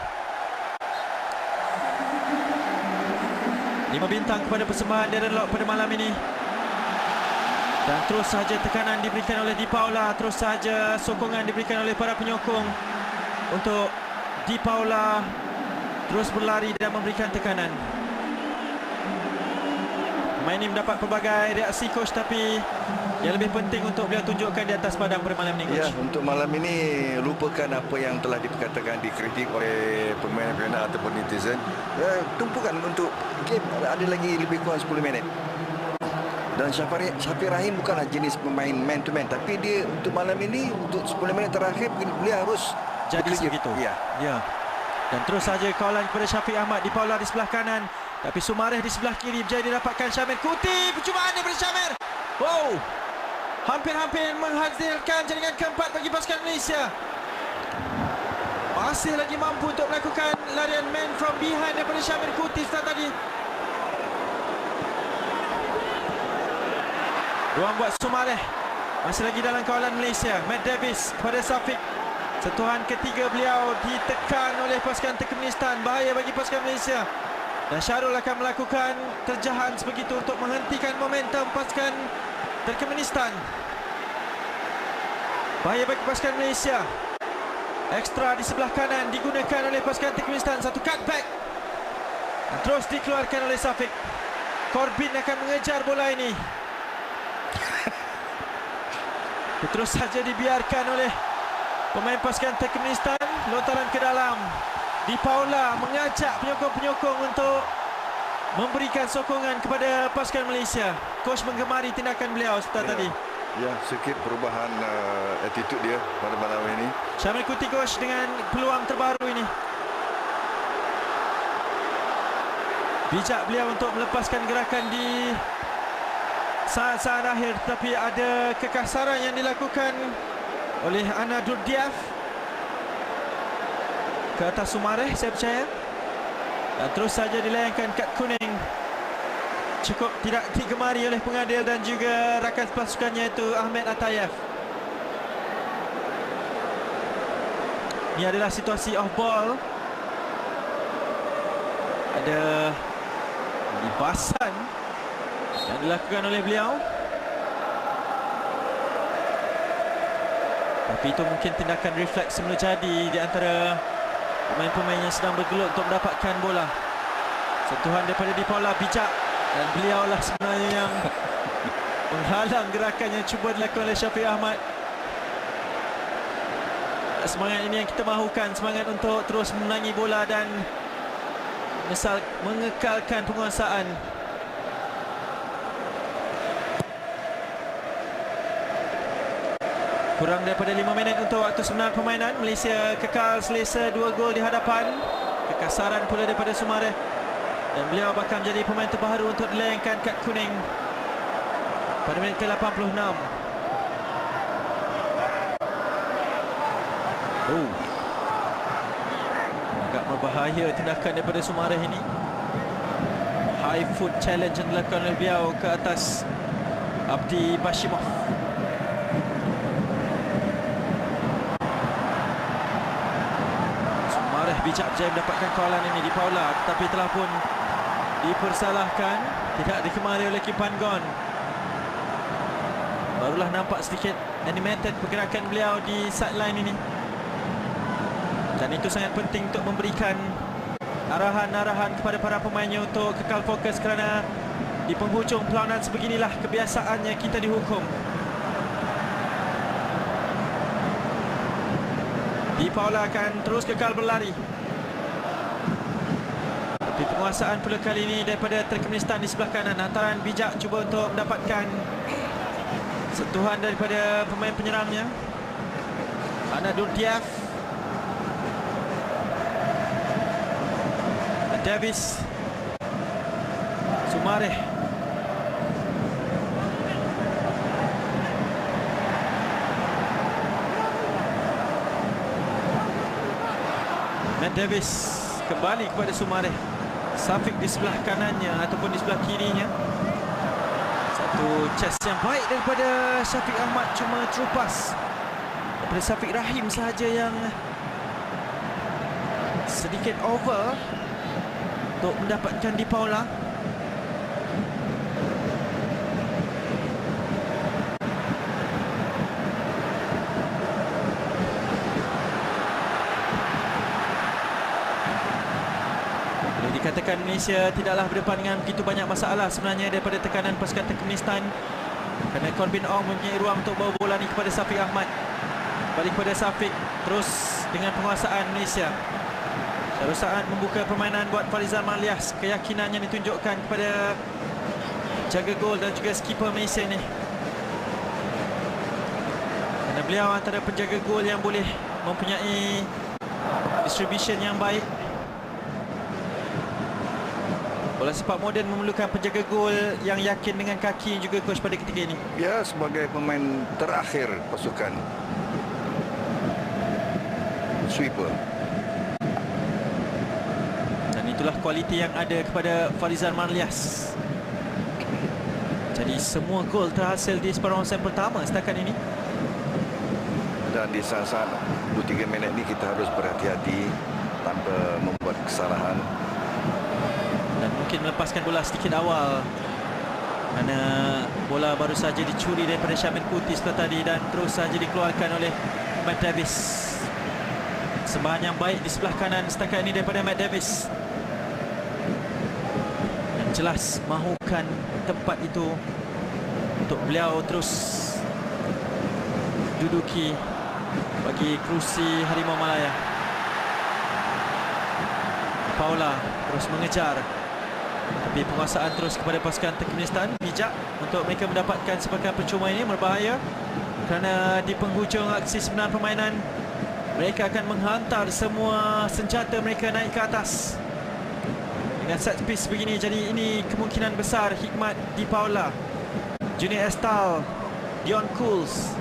D: 5 bintang kepada persembahan Darren Lock pada malam ini. Dan terus saja tekanan diberikan oleh Di Paula, terus saja sokongan diberikan oleh para penyokong untuk Di Paula terus berlari dan memberikan tekanan. Pemain ini mendapat pelbagai reaksi, coach, tapi yang lebih penting untuk beliau tunjukkan di atas padang pada malam ini, coach.
A: Ya, untuk malam ini lupakan apa yang telah diperkatakan, dikritik oleh pemain-pemain ataupun netizen. Ya, tumpukan untuk game, ada lagi lebih kurang 10 minit. Dan Syafiq Rahim bukanlah jenis pemain man to man, tapi dia untuk malam ini, untuk 10 minit terakhir, beliau harus
D: jadi begitu.
A: Ya.
D: Ya. Dan terus saja kawalan kepada Syafiq Ahmad. Di Paula di sebelah kanan, tapi Sumareh di sebelah kiri berjaya didapatkan Syamir Kuti. Percubaan daripada Syamir. Wow. Hampir-hampir menghasilkan jaringan keempat bagi pasukan Malaysia. Masih lagi mampu untuk melakukan larian man from behind daripada Syamir Kuti setelah tadi. Ruang buat Sumareh. Masih lagi dalam kawalan Malaysia. Matt Davis kepada Syafiq. Sentuhan ketiga beliau ditekan oleh pasukan Turkmenistan. Bahaya bagi pasukan Malaysia. Dan Syarul akan melakukan terjahan sebegitu untuk menghentikan momentum pasukan Turkmenistan. Bahaya bagi pasukan Malaysia. Ekstra di sebelah kanan digunakan oleh pasukan Turkmenistan. Satu cutback. Dan terus dikeluarkan oleh Syafiq. Corbin akan mengejar bola ini. Terus saja dibiarkan oleh pemain pasukan Turkmenistan. Lontaran ke dalam. Di Paula mengajak penyokong-penyokong untuk memberikan sokongan kepada pasukan Malaysia. Coach menggemari tindakan beliau setelah tadi.
A: Ya, sedikit perubahan attitude dia pada malam ini.
D: Syamil Kuti, coach, dengan peluang terbaru ini. Bijak beliau untuk melepaskan gerakan di saat-saat akhir, tetapi ada kekasaran yang dilakukan oleh Ana Durdiaf ke atas Sumareh, saya percaya. Dan terus saja dilayangkan kad kuning. Cukup tidak digemari oleh pengadil dan juga rakan pasukannya, itu Ahmed Atayev. Ini adalah situasi off ball. Ada libasan yang dilakukan oleh beliau. Tapi itu mungkin tindakan refleks semula jadi di antara pemain-pemain yang sedang bergelut untuk mendapatkan bola. Sentuhan daripada Di Paula bijak, dan beliaulah sebenarnya yang menghalang gerakan yang cuba dilakukan oleh Syafiq Ahmad. Semangat ini yang kita mahukan, semangat untuk terus menangi bola dan mengekalkan penguasaan. Kurang daripada 5 minit untuk waktu sebenar permainan. Malaysia kekal selesa 2 gol di hadapan. Kekasaran pula daripada Soumaré. Dan beliau bakal menjadi pemain terbaru untuk dilayangkan kad kuning pada minit ke-86. Agak berbahaya tindakan daripada Soumaré ini. High foot challenge yang dilakukan oleh beliau ke atas Abdi Bashimov. Soumaré bijak berjaya mendapatkan kawalan ini di Paula, tetapi telah pun dipersalahkan. Tidak dikemari oleh Kim Pan Gon. Barulah nampak sedikit animated pergerakan beliau di sideline ini. Dan itu sangat penting untuk memberikan arahan-arahan kepada para pemainnya untuk kekal fokus, kerana di penghujung perlawanan sebeginilah kebiasaannya kita dihukum. Di Paula akan terus kekal berlari. Tapi penguasaan pula kali ini daripada Turkmenistan di sebelah kanan. Hantaran bijak cuba untuk mendapatkan sentuhan daripada pemain penyerangnya, Anadol Diaf. Davis, Soumaré, Matt Davis kembali kepada Soumaré. Safik di sebelah kanannya ataupun di sebelah kirinya. Satu chest yang baik daripada Syafiq Ahmad, cuma terupas daripada Syafiq Rahim sahaja yang sedikit over untuk mendapatkan di Paula. Boleh dikatakan Malaysia tidaklah berdepan dengan begitu banyak masalah sebenarnya daripada tekanan pasukan Turkmenistan, kerana Corbin Ong mempunyai ruang untuk bawa bola ni kepada Syafiq Ahmad. Balik kepada Syafiq, terus dengan penguasaan Malaysia. Baru saat membuka permainan buat Farizal Marlias. Keyakinan yang ditunjukkan kepada jaga gol dan juga skipper Malaysia ni, kerana beliau antara penjaga gol yang boleh mempunyai distribution yang baik. Bola sepak moden memerlukan penjaga gol yang yakin dengan kaki juga coach pada ketika ini.
A: Ya, sebagai pemain terakhir pasukan, sweeper.
D: Itulah kualiti yang ada kepada Farizal Marlias. Jadi semua gol terhasil di separuh masa pertama setakat ini.
A: Dan di saat-saat 2-3 minit ni kita harus berhati-hati tanpa membuat kesalahan.
D: Dan mungkin melepaskan bola sedikit awal, kerana bola baru saja dicuri daripada Syamil Kuti setelah tadi dan terus saja dikeluarkan oleh Matt Davis. Sembahan yang baik di sebelah kanan setakat ini daripada Matt Davis. Jelas mahukan tempat itu untuk beliau terus duduki bagi kerusi Harimau Malaya. Paula terus mengejar, tapi penguasaan terus kepada pasukan Turkmenistan. Bijak untuk mereka mendapatkan sepakan percuma ini, berbahaya kerana di penghujung aksi sebenar permainan mereka akan menghantar semua senjata mereka naik ke atas. Dengan set piece begini, jadi ini kemungkinan besar hikmat di Paula. Junior Estal, Dion Cools,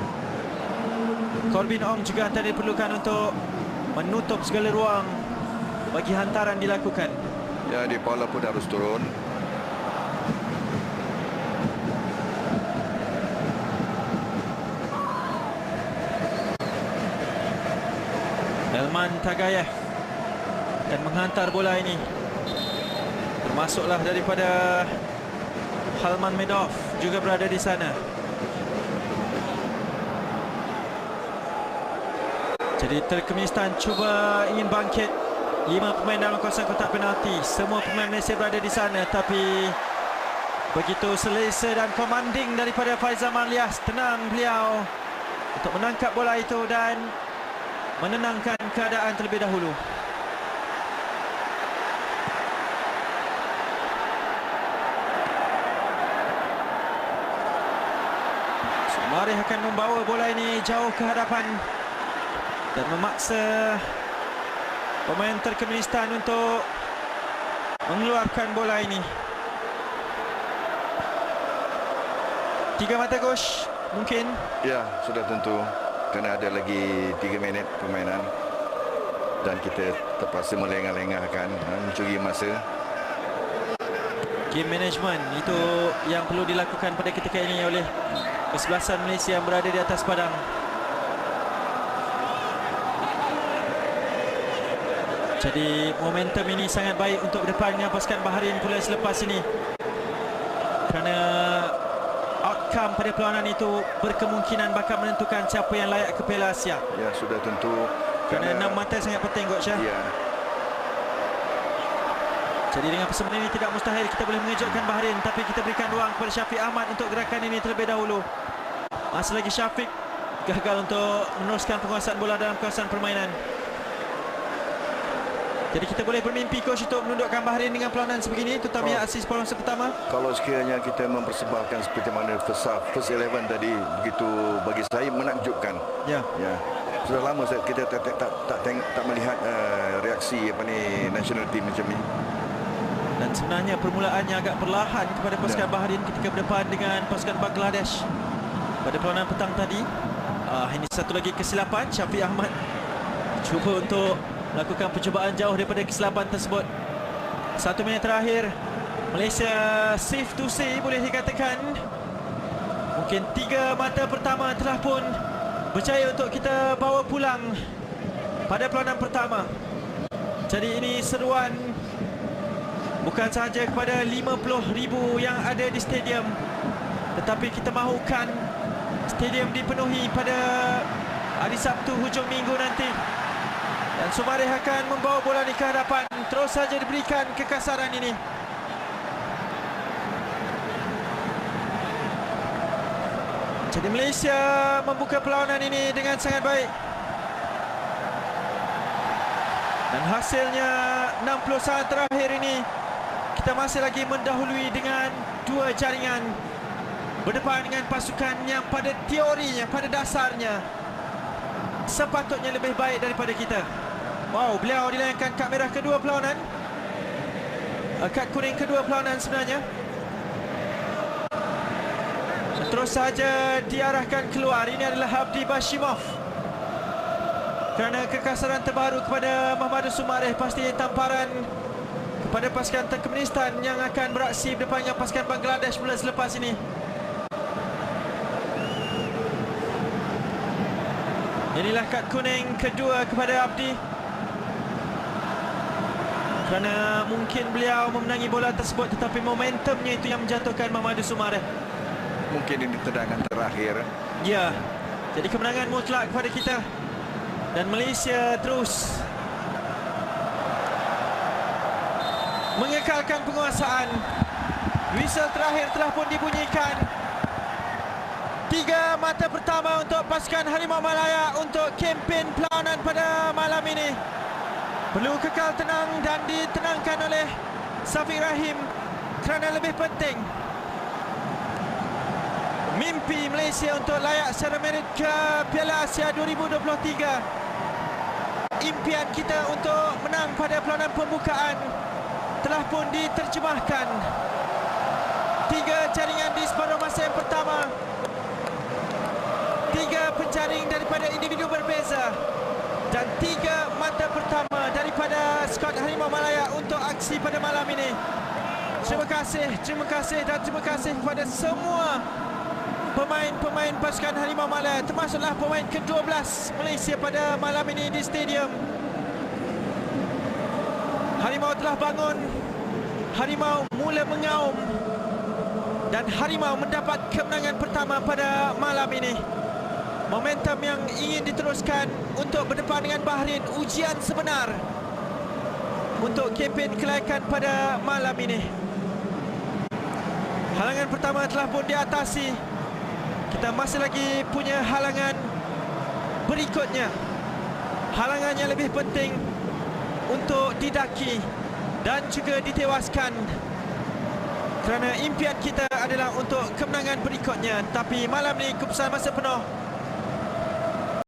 D: Corbin Ong juga antara diperlukan untuk menutup segala ruang bagi hantaran dilakukan.
A: Ya, di Paula pun harus turun.
D: Elman Tagayev akan menghantar bola ini, termasuklah daripada Halman Medov juga berada di sana. Jadi Turkmenistan cuba ingin bangkit. 5 pemain dalam kawasan kotak penalti. Semua pemain Malaysia berada di sana, tapi begitu selesa dan commanding daripada Faizal Marlias. Tenang beliau untuk menangkap bola itu dan menenangkan keadaan terlebih dahulu. Sumareh akan membawa bola ini jauh ke hadapan dan memaksa pemain Turkmenistan untuk mengeluarkan bola ini. 3 mata gol mungkin.
A: Ya, sudah tentu. Kerana ada lagi 3 minit permainan dan kita terpaksa melengah-lengahkan, mencuri masa.
D: Game management itu yang perlu dilakukan pada ketika ini oleh kesebelasan Malaysia yang berada di atas padang. Jadi momentum ini sangat baik untuk berdepan dengan pasukan Bahrain pula selepas ini, kerana outcome pada perlawanan itu berkemungkinan bakal menentukan siapa yang layak ke Piala Asia.
A: Ya, sudah tentu.
D: Kerana 6 mata sangat penting, Coach Syah.
A: Ya.
D: Jadi dengan persembahan ini tidak mustahil kita boleh mengejutkan Bahrain, tapi kita berikan ruang kepada Syafiq Ahmad untuk gerakan ini terlebih dahulu. Masih lagi Syafiq gagal untuk meneruskan penguasaan bola dalam kawasan permainan. Jadi kita boleh bermimpi, Coach, untuk menundukkan Bahrain dengan perlawanan sebegini, terutama asis paruh masa pertama.
A: Kalau sekiranya kita mempersembahkan seperti mana first 11 tadi, begitu bagi saya menakjubkan.
D: Ya.
A: Ya. Sudah lama kita tak melihat reaksi national team macam ni.
D: Dan sebenarnya permulaannya agak perlahan kepada pasukan Bahrain ketika berdepan dengan pasukan Bangladesh pada perlawanan petang tadi. Ini satu lagi kesilapan. Syafiq Ahmad cuba untuk melakukan percubaan jauh daripada kesilapan tersebut. 1 minit terakhir, Malaysia safe to say boleh dikatakan. Mungkin 3 mata pertama telah pun berjaya untuk kita bawa pulang pada perlawanan pertama. Jadi ini seruan bukan sahaja kepada 50,000 yang ada di stadium, tetapi kita mahukan stadium dipenuhi pada hari Sabtu hujung minggu nanti. Dan Sumareh akan membawa bola ni ke hadapan. Terus saja diberikan kekasaran ini. Jadi Malaysia membuka perlawanan ini dengan sangat baik. Dan hasilnya 60 saat terakhir ini, kita masih lagi mendahului dengan 2 jaringan, berdepan dengan pasukan yang pada teorinya, pada dasarnya sepatutnya lebih baik daripada kita. Wow, beliau dilayangkan kad merah kedua perlawanan, kad kuning kedua perlawanan sebenarnya. Terus saja diarahkan keluar. Ini adalah Abdi Bashimov. Kerana kekasaran terbaru kepada Muhammad Sumareh, pasti tamparan kepada pasukan Turkmenistan yang akan beraksi berdepan dengan pasukan Bangladesh mula selepas ini. Inilah kad kuning kedua kepada Abdi, kerana mungkin beliau memenangi bola tersebut, tetapi momentumnya itu yang menjatuhkan Muhammad Sumareh.
A: Mungkin ini tendangan terakhir.
D: Ya, jadi kemenangan mutlak kepada kita. Dan Malaysia terus mengekalkan penguasaan. Whistle terakhir telah pun dibunyikan. 3 mata pertama untuk pasukan Harimau Malaya untuk kempen perlawanan pada malam ini. Perlu kekal tenang dan ditenangkan oleh Syafiq Rahim, kerana lebih penting mimpi Malaysia untuk layak secara merit ke Piala Asia 2023. Impian kita untuk menang pada perlawanan pembukaan telah pun diterjemahkan. 3 jaringan di separuh masa yang pertama, 3 penjaring daripada individu berbeza, dan 3 mata pertama daripada skuad Harimau Malaya untuk aksi pada malam ini. Terima kasih dan terima kasih kepada semua pemain-pemain pasukan Harimau Malaya, termasuklah pemain ke-12 Malaysia pada malam ini di stadium. Harimau telah bangun, Harimau mula mengaum, dan Harimau mendapat kemenangan pertama pada malam ini. Momentum yang ingin diteruskan untuk berdepan dengan Bahrain, ujian sebenar untuk kempen kelayakan pada malam ini. Halangan pertama telah pun diatasi. Kita masih lagi punya halangan berikutnya. Halangan yang lebih penting untuk didaki dan juga ditewaskan. kerana impian kita adalah untuk kemenangan berikutnya. Tapi malam ni keputusan masa penuh